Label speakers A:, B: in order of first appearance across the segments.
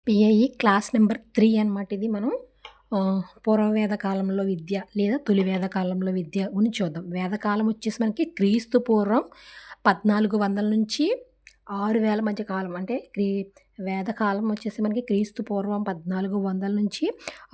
A: PIE class number 3 అనమాట ఇది. మనం పూర్వవేద కాలంలో విద్య లేదా తొలి వేద కాలంలో విద్య గురించి చూద్దాం. వేదకాలం వచ్చేసి మనకి క్రీస్తు పూర్వం 1400 నుంచి 6000 మధ్య కాలం. అంటే వేదకాలం వచ్చేసి మనకి క్రీస్తు పూర్వం 1400 నుంచి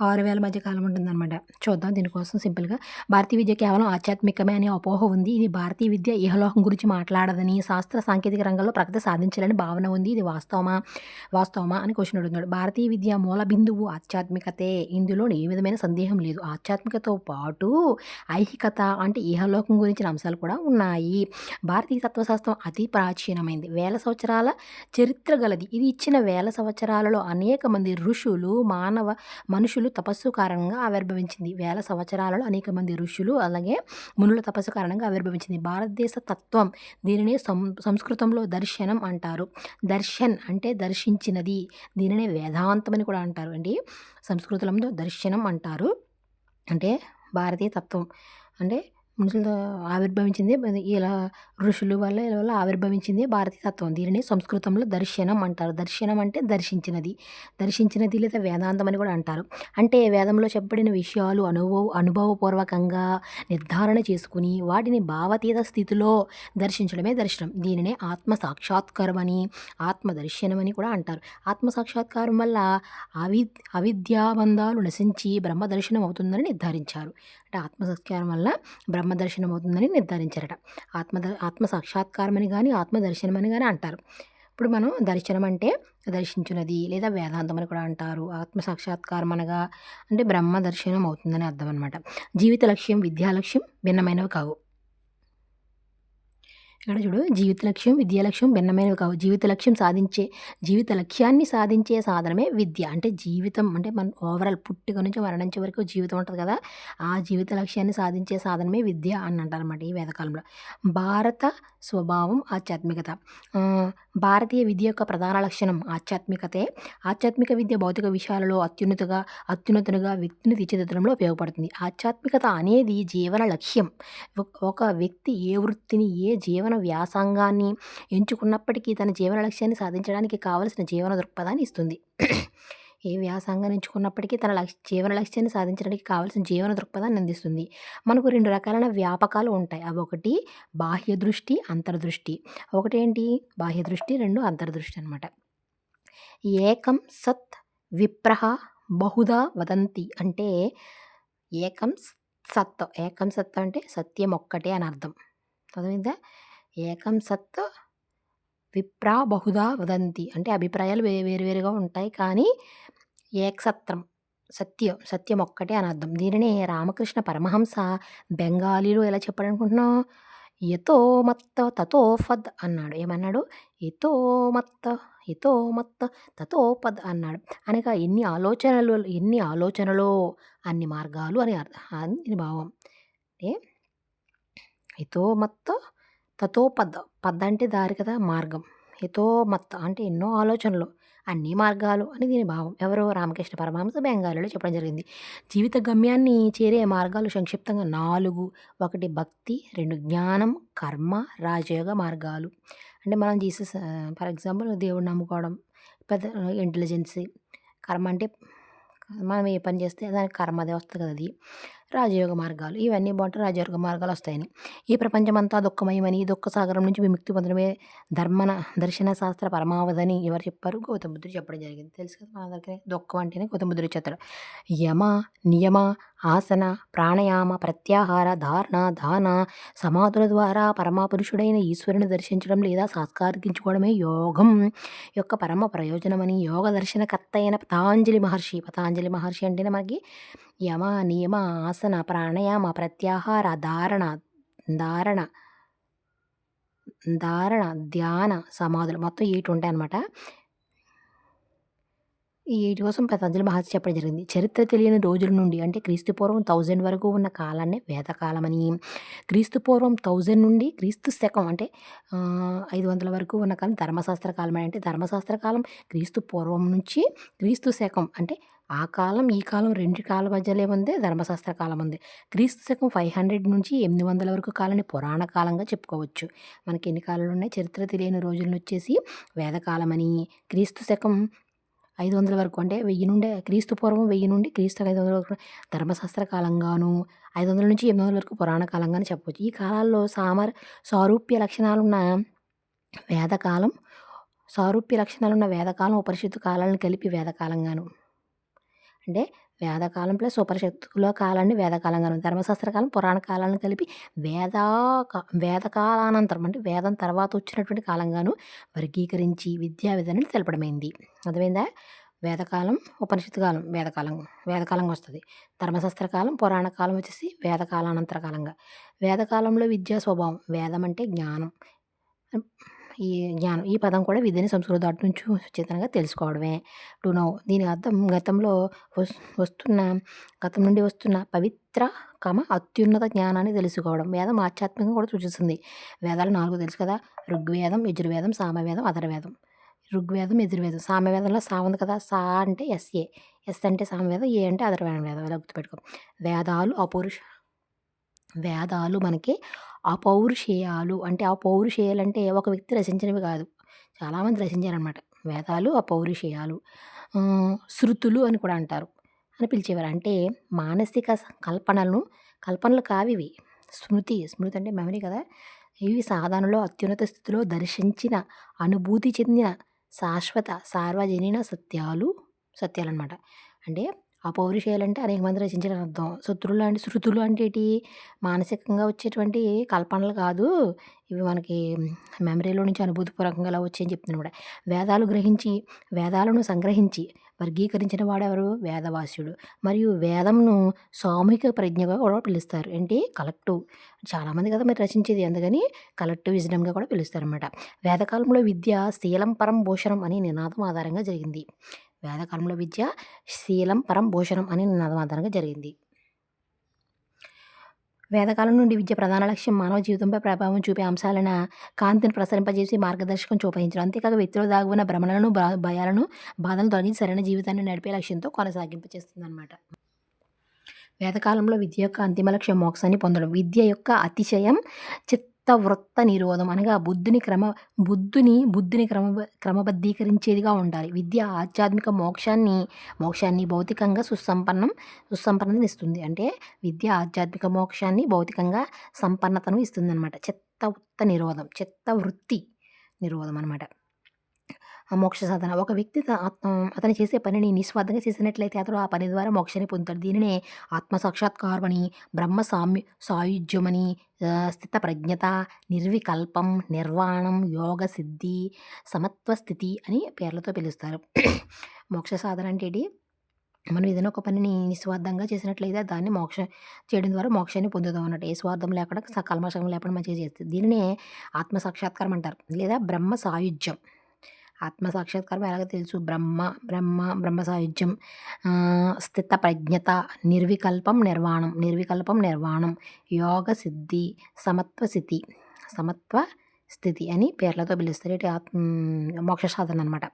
A: 6000 మధ్య కాలం ఉంటుందనమాట. చూద్దాం దీనికోసం సింపుల్‌గా. భారతీయ విద్య కేవలం ఆధ్యాత్మికమే అనే అపోహ ఉంది. ఇది భారతీయ విద్య ఇహలోకం గురించి మాట్లాడదని, శాస్త్ర సాంకేతిక రంగంలో ప్రగతి సాధించాలని భావన ఉంది. ఇది వాస్తవమా అని క్వెషన్ అడుగుతున్నాడు. భారతీయ విద్య మూల బిందువు ఆధ్యాత్మికతే. ఇందులో ఏ విధమైన సందేహం లేదు. ఆధ్యాత్మికతో పాటు ఐహికత అంటే ఇహలోకం గురించిన అంశాలు కూడా ఉన్నాయి. భారతీయ తత్వశాస్త్రం అతి ప్రాచీనమైంది. వేల సంవత్సరాల చరిత్ర గలది. ఇది ఇచ్చిన వేల సంవత్సరాలలో అనేక మంది ఋషులు, మనుషులు తపస్సు కారణంగా ఆవిర్భవించింది. వేల సంవత్సరాలలో అనేక మంది ఋషులు అలాగే మునుల తపస్సు కారణంగా ఆవిర్భవించింది. భారతదేశ తత్వం దీనిని సంస్కృతంలో దర్శనం అంటారు. దర్శన్ అంటే దర్శించినది. దీనినే వేదాంతం అని కూడా అంటారు అండి. సంస్కృతంలో దర్శనం అంటారు. అంటే భారతీయ తత్వం అంటే మనుషులతో ఆవిర్భవించింది. ఇలా ఋషులు వల్ల ఇలా వల్ల ఆవిర్భవించింది భారతీయ తత్వం. దీనిని సంస్కృతంలో దర్శనం అంటారు. దర్శనం అంటే దర్శించినది లేదా వేదాంతం అని కూడా అంటారు. అంటే వేదంలో చెప్పబడిన విషయాలు అనుభవపూర్వకంగా నిర్ధారణ చేసుకుని వాటిని భావతీత స్థితిలో దర్శించడమే దర్శనం. దీనినే ఆత్మ సాక్షాత్కారం అని, ఆత్మ దర్శనం అని కూడా అంటారు. ఆత్మ సాక్షాత్కారం వల్ల అవిద్యాబంధాలు నశించి బ్రహ్మ దర్శనం అవుతుందని నిర్ధారించారు. అంటే ఆత్మ సాక్షాత్కారం వల్ల బ్రహ్మ దర్శనం అవుతుందని నిర్ధారించారట. ఆత్మ సాక్షాత్కారం అని కానీ ఆత్మ దర్శనం అని కానీ అంటారు. ఇప్పుడు మనం దర్శనం అంటే దర్శించున్నది లేదా వేదాంతం అని కూడా అంటారు. ఆత్మ సాక్షాత్కారం అనగా అంటే బ్రహ్మ దర్శనం అవుతుందని అర్థం అనమాట. జీవిత లక్ష్యం, విద్యా లక్ష్యం భిన్నమైనవి కావు. ఇక్కడ చూడు, జీవిత లక్ష్యం, విద్యా లక్ష్యం భిన్నమైనవి కావు. జీవిత లక్ష్యాన్ని సాధించే సాధనమే విద్య. అంటే జీవితం అంటే మన ఓవరాల్ పుట్టుక నుంచి మరణించే వరకు జీవితం ఉంటుంది కదా, ఆ జీవిత లక్ష్యాన్ని సాధించే సాధనమే విద్య అని అంటారన్నమాట ఈ వేదకాలంలో. భారత స్వభావం ఆధ్యాత్మికత. భారతీయ విద్య యొక్క ప్రధాన లక్షణం ఆధ్యాత్మికతే. ఆధ్యాత్మిక విద్య భౌతిక విషయాలలో అత్యున్నతునిగా వ్యక్తిని తీర్చిదిద్దడంలో ఉపయోగపడుతుంది. ఆధ్యాత్మికత అనేది జీవన లక్ష్యం. ఒక వ్యక్తి ఏ వృత్తిని, ఏ జీవన వ్యాసంగాన్ని ఎంచుకున్నప్పటికీ తన జీవన లక్ష్యాన్ని సాధించడానికి కావలసిన జీవన దృక్పథాన్ని ఇస్తుంది. ఏ వ్యాసంగాన్ని ఎంచుకున్నప్పటికీ తన జీవన లక్ష్యాన్ని సాధించడానికి కావాల్సిన జీవన దృక్పథాన్ని అందిస్తుంది. మనకు 2 రకాలైన వ్యాపకాలు ఉంటాయి. అవి ఒకటి బాహ్య దృష్టి, అంతర్దృష్టి. ఒకటేంటి బాహ్య దృష్టి, 2 అంతర్దృష్టి అనమాట. ఏకం సత్ విప్రహ బహుదా వదంతి అంటే ఏకం సత్ అంటే సత్యం ఒక్కటే అని అర్థం. అర్థమైందా? ఏకం సత్ విప్రా బహుదా వదంతి అంటే అభిప్రాయాలు వేరువేరుగా ఉంటాయి, కానీ ఏకసత్రం సత్యం ఒక్కటే అని అర్థం. దీనినే రామకృష్ణ పరమహంస బెంగాలీలో ఎలా చెప్పాడనుకుంటున్నావు? యతో మత్త తతో ఫద్ అన్నాడు. ఏమన్నాడు? యతో మత్త తతో పద్ అన్నాడు. అనగా ఎన్ని ఆలోచనలో అన్ని మార్గాలు అని అర్థం. దీని భావం అంటే యతో మత్త తతో పద్ అంటే దారి కదా, మార్గం. యతో మత్త అంటే ఎన్నో ఆలోచనలు, అన్ని మార్గాలు అని దీని భావం. ఎవరో రామకృష్ణ పరమహంస బెంగాలీలో చెప్పడం జరిగింది. జీవిత గమ్యాన్ని చేరే మార్గాలు సంక్షిప్తంగా 4. 1 భక్తి, 2 జ్ఞానం, కర్మ, రాజయోగ మార్గాలు. అంటే మనం ఫర్ ఎగ్జాంపుల్ దేవుడిని నమ్ముకోవడం, పెద్ద ఇంటెలిజెన్సీ. కర్మ అంటే మనం ఏ పని చేస్తే దానికి కర్మ అదే వస్తుంది కదా, అది. రాజయోగ మార్గాలు ఇవన్నీ బాగుంటాయి. రాజయోగ మార్గాలు వస్తాయని. ఈ ప్రపంచమంతా దుఃఖమయమని, దుఃఖ సాగరం నుంచి విముక్తి పొందడమే దర్శన శాస్త్ర పరమావధని ఎవరు చెప్పారు? గౌతమ బుద్ధుడు చెప్పడం జరిగింది. తెలుసు కదా మనందరికీ. దుఃఖం అంటేనే గౌతమ బుద్ధుడు చెప్తాడు. యమ, నియమ, ఆసన, ప్రాణాయామ, ప్రత్యాహార, ధారణ, దాన, సమాధుల ద్వారా పరమపురుషుడైన ఈశ్వరుని దర్శించడం లేదా సాక్షాత్కరించుకోవడమే యోగం యొక్క పరమ ప్రయోజనమని యోగ దర్శనకర్త అయిన పతాంజలి మహర్షి అంటేనే మనకి యమ, నియమ, ఆసన, ప్రాణాయామ, ప్రత్యాహార, ధారణ, ధ్యాన, సమాధులు మొత్తం 8 ఉంటాయి అన్నమాట. ఈ 8 కోసం పతంజలి మహర్షి చెప్పడం జరిగింది. చరిత్ర తెలియని రోజుల నుండి అంటే క్రీస్తు పూర్వం 1000 వరకు ఉన్న కాలాన్నే వేదకాలమని, క్రీస్తు పూర్వం 1000 నుండి క్రీస్తు శకం అంటే 500 వరకు ఉన్న కాలం ధర్మశాస్త్ర కాలం అని. అంటే ధర్మశాస్త్ర కాలం క్రీస్తు పూర్వం నుంచి క్రీస్తు శకం అంటే ఆ కాలం ఈ కాలం 2 కాలం మధ్యలో ఏముంది? ధర్మశాస్త్ర కాలం ఉంది. క్రీస్తు శకం 500 నుంచి 800 వరకు కాలాన్ని పురాణ కాలంగా చెప్పుకోవచ్చు. మనకి ఎన్ని కాలాలు ఉన్నాయి? చరిత్ర తెలియని రోజులను వచ్చేసి వేదకాలమని, క్రీస్తు శకం 500 వరకు అంటే 1000 నుండే క్రీస్తు పూర్వం 1000 నుండి క్రీస్తు 500 వరకు ధర్మశాస్త్ర కాలంగాను, 500 నుంచి 800 వరకు పురాణ కాలంగాను చెప్పవచ్చు. ఈ కాలాల్లో సారూప్య లక్షణాలున్న వేదకాలం, ఉపనిషత్తు కాలాలను కలిపి వేదకాలంగాను. అంటే వేదకాలం ప్లస్ ఉపనిషత్తుల కాలాన్ని వేదకాలంగాను, ధర్మశాస్త్ర కాలం, పురాణ కాలాలను కలిపి వేదకాలానంతరం అంటే వేదం తర్వాత వచ్చినటువంటి కాలంగాను వర్గీకరించి విద్యా విధానాన్ని తెలపడమైంది. అర్థమైందా? వేదకాలం, ఉపనిషత్తు కాలం వేదకాలంగా వస్తుంది. ధర్మశాస్త్ర కాలం, పురాణ కాలం వచ్చేసి వేదకాలానంతర కాలంగా. వేదకాలంలో విద్యా స్వభావం, వేదం అంటే జ్ఞానం. ఈ పదం కూడా విద్యని సంస్కృత దాటి నుంచి చేతనంగా తెలుసుకోవడమే. టు నో దీని అర్థం గతం నుండి వస్తున్న పవిత్ర అత్యున్నత జ్ఞానాన్ని తెలుసుకోవడం. వేదం ఆధ్యాత్మికంగా కూడా సూచిస్తుంది. వేదాలు 4 తెలుసు కదా: ఋగ్వేదం, యజుర్వేదం, సామవేదం, అథర్వవేదం. ఋగ్వేదం, యజుర్వేదం. సామవేదంలో సా ఉంది కదా, సా అంటే ఎస్ఏ, ఎస్ అంటే సామవేదం, ఏ అంటే అథర్వవేదం. ఇలా గుర్తుపెట్టుకో. వేదాలు మనకి అపౌరుషేయాలు. అంటే అపౌరుషేయాలు అంటే ఒక వ్యక్తి రచించినవి కాదు, చాలామంది రచించారనమాట. వేదాలు అపౌరుషేయాలు. శృతులు అని కూడా అంటారు, అని పిలిచేవారు. అంటే మానసిక కల్పనలు కావివి. స్మృతి అంటే మెమరీ కదా. ఇవి సాధనలో అత్యున్నత స్థితిలో దర్శించిన, అనుభూతి చెందిన శాశ్వత సార్వజనీన సత్యాలన్నమాట. అంటే అపౌరుషేయాలంటే అనేక మంది రచించిన అర్థం. శృతులు అంటే ఏంటి? మానసికంగా వచ్చేటువంటి కల్పనలు కాదు, ఇవి మనకి మెమరీలో నుంచి అనుభూతిపూర్వకంగా ఇలా వచ్చాయని చెప్తున్నాడు. వేదాలను సంగ్రహించి వర్గీకరించిన వాడెవరు? వేదవాస్యుడు. మరియు వేదంను సామూహిక ప్రజ్ఞగా కూడా పిలుస్తారు. ఏంటి? కలెక్టివ్. చాలామంది కదా మరి రచించేది, అందుకని కలెక్టివ్ విజ్డమ్గా కూడా పిలుస్తారు అనమాట. వేదకాలంలో విద్య శీలం పరం భూషణం అనే నినాదం ఆధారంగా జరిగింది. వేదకాలంలో విద్య శీలం పరం భూషణం అనే నినాదం ఆధారంగా జరిగింది. వేదకాలం నుండి విద్య ప్రధాన లక్ష్యం మానవ జీవితంపై ప్రభావం చూపే అంశాలైన కాంతిని ప్రసరింపజేసి మార్గదర్శకం చూపించడం. అంతేకాక వ్యక్తిలో దాగున్న భ్రమలను, భయాలను, బాధలను తొలగించి సరైన జీవితాన్ని నడిపే లక్ష్యంతో కొనసాగింపచేస్తుంది అన్నమాట. వేదకాలంలో విద్య యొక్క అంతిమ లక్ష్యం మోక్షాన్ని పొందడం. విద్య యొక్క అతిశయం చిత్తవృత్త నిరోధం అనగా బుద్ధిని క్రమబద్ధీకరించేదిగా ఉండాలి. విద్య ఆధ్యాత్మిక మోక్షాన్ని భౌతికంగా సుసంపన్నతను ఇస్తుంది. అంటే విద్య ఆధ్యాత్మిక మోక్షాన్ని భౌతికంగా సంపన్నతను ఇస్తుంది అనమాట. చిత్తవృత్తి నిరోధం అనమాట. మోక్ష సాధన. ఒక వ్యక్తి అతను చేసే పనిని నిస్వార్థంగా చేసినట్లయితే అతడు ఆ పని ద్వారా మోక్షాన్ని పొందుతాడు. దీనినే ఆత్మ సాక్షాత్కారమని, బ్రహ్మ సాయుజ్యమని, స్థిత ప్రజ్ఞత, నిర్వికల్పం, నిర్వాణం, యోగ సిద్ధి, సమత్వ స్థితి అని పేర్లతో పిలుస్తారు. మోక్ష సాధన అంటే ఏంటి? మనం ఏదైనా ఒక పనిని నిస్వార్థంగా చేసినట్లయితే దాన్ని చేయడం ద్వారా మోక్షాన్ని పొందుతాం అన్నట్టు. ఏ స్వార్థం లేకుండా కల్మషం లేకుండా మంచిగా చేస్తుంది. దీనినే ఆత్మ సాక్షాత్కారం అంటారు, లేదా బ్రహ్మ సాయుజ్యం. ఆత్మ సాక్షాత్కారం ఎలాగో తెలుసు. బ్రహ్మ సాయుధ్యం, స్థిత ప్రజ్ఞత, నిర్వికల్పం నిర్వాణం, యోగ సిద్ధి, సమత్వ స్థితి అని పేర్లతో పిలుస్తారు. ఇటు మోక్ష సాధన అనమాట.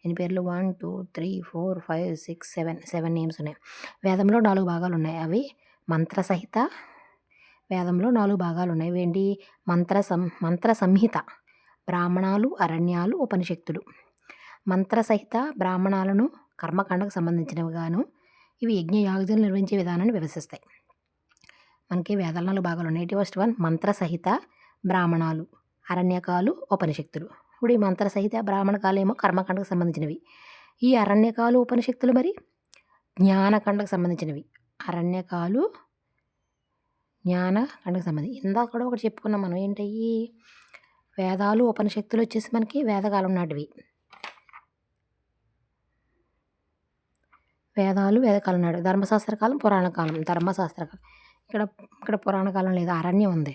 A: ఎన్ని పేర్లు? 1 2 3 4 5 6 7 నేమ్స్ ఉన్నాయి. వేదంలో 4 భాగాలు ఉన్నాయి. అవి మంత్రసహిత. వేదంలో 4 భాగాలు ఉన్నాయి. ఏంటి? మంత్ర సంహిత, బ్రాహ్మణాలు, అరణ్యాలు, ఉపనిషత్తులు. మంత్రసహిత బ్రాహ్మణాలను కర్మకాండకు సంబంధించినవిగాను, ఇవి యజ్ఞ యాగాదులు నిర్వహించే విధానాన్ని వివరిస్తాయి. మనకి వేదాలు 4 భాగాలు ఉన్నాయి. ఫస్ట్ వన్ మంత్రసహిత బ్రాహ్మణాలు, అరణ్యకాలు, ఉపనిషత్తులు. ఇప్పుడు ఈ మంత్రసహిత బ్రాహ్మణకాలు ఏమో కర్మకాండకు సంబంధించినవి. ఈ అరణ్యకాలు, ఉపనిషత్తులు మరి జ్ఞానకాండకు సంబంధించినవి. అరణ్యకాలు జ్ఞానకాండకు సంబంధించి ఇందాక కూడా ఒకటి చెప్పుకున్నాం మనం. ఏంటయ్యి? వేదాలు, ఉపనిషత్తులు వచ్చేసి మనకి వేదకాలం నాటివి. వేదకాలం నాడు. ధర్మశాస్త్ర కాలం, పురాణ కాలం. ధర్మశాస్త్ర కాలం ఇక్కడ పురాణ కాలం లేదు, అరణ్యం ఉంది.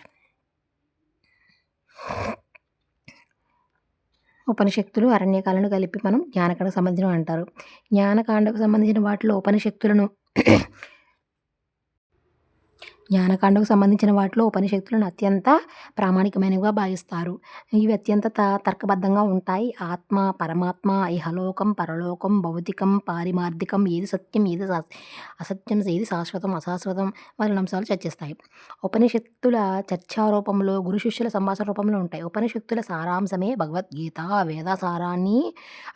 A: ఉపనిషత్తులు, అరణ్యకాలను కలిపి మనం జ్ఞానకాండకు సంబంధించినవి అంటారు. జ్ఞానకాండకు సంబంధించిన వాటిలో జ్ఞానకాండకు సంబంధించిన వాటిలో ఉపనిషత్తులను అత్యంత ప్రామాణికమైనవిగా భావిస్తారు. ఇవి అత్యంత తర్కబద్ధంగా ఉంటాయి. ఆత్మ, పరమాత్మ, ఇహలోకం, పరలోకం, భౌతికం, పారిమార్థికం, ఏది సత్యం, ఏది అసత్యం, ఏది శాశ్వతం, అశాశ్వతం మొదలైన అంశాలు చర్చిస్తాయి. ఉపనిషత్తుల చర్చారూపంలో, గురు శిష్యుల సంభాషణ రూపంలో ఉంటాయి. ఉపనిషత్తుల సారాంశమే భగవద్గీత. వేద సారాన్ని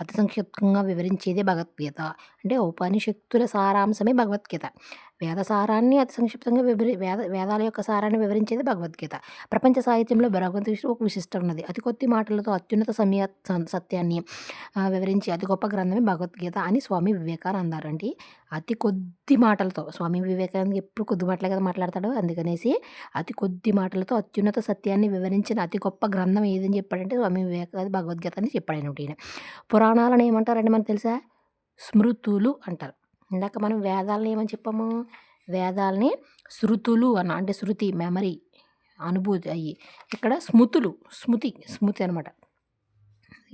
A: అతి సంక్షిప్తంగా వివరించేదే భగవద్గీత. అంటే ఉపనిషత్తుల సారాంశమే భగవద్గీత. వేద సారాన్ని అతి సంక్షిప్తంగా వేదాల యొక్క సారాన్ని వివరించేది భగవద్గీత. ప్రపంచ సాహిత్యంలో భగవద్గీత ఒక విశిష్టత ఉన్నది. అతి కొద్ది మాటలతో అత్యున్నత సత్యాన్ని వివరించి అతి గొప్ప గ్రంథమే భగవద్గీత అని స్వామి వివేకానంద అండి. అతి కొద్ది మాటలతో స్వామి వివేకానంద ఎప్పుడు కొద్ది మాటలే కదా మాట్లాడతాడు. అందుకనేసి అతి కొద్ది మాటలతో అత్యున్నత సత్యాన్ని వివరించిన అతి గొప్ప గ్రంథం ఏదని చెప్పాడంటే స్వామి వివేకానంద భగవద్గీత అని చెప్పాడు ఆయన. పురాణాలను ఏమంటారండి మనకు తెలుసా? స్మృతులు అంటారు. ఇందాక మనం వేదాలను ఏమని చెప్పాము? వేదాలని శృతులు అంటే శృతి, మెమరీ, అనుభూతి అయ్యి. ఇక్కడ స్మృతులు, స్మృతి అనమాట.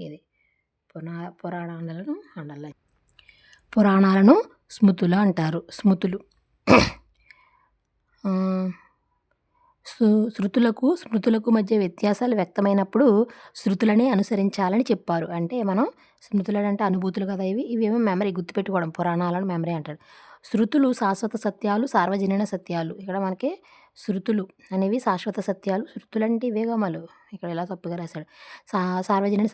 A: ఇది పురాణాలను స్మృతులు అంటారు. స్మృతులకు మధ్య వ్యత్యాసాలు వ్యక్తమైనప్పుడు శృతులనే అనుసరించాలని చెప్పారు. అంటే మనం స్మృతులు అంటే అనుభూతులు కదా ఇవేమో మెమరీ, గుర్తుపెట్టుకోవడం. పురాణాలను మెమరీ అంటారు. శృతులు శాశ్వత సత్యాలు, సార్వజనీన సత్యాలు. ఇక్కడ మనకి శృతులు అనేవి శాశ్వత సత్యాలు. శృతులు అంటే ఇవే గమలు. ఇక్కడ ఇలా తప్పుగా రాశాడు. సార్వజనీన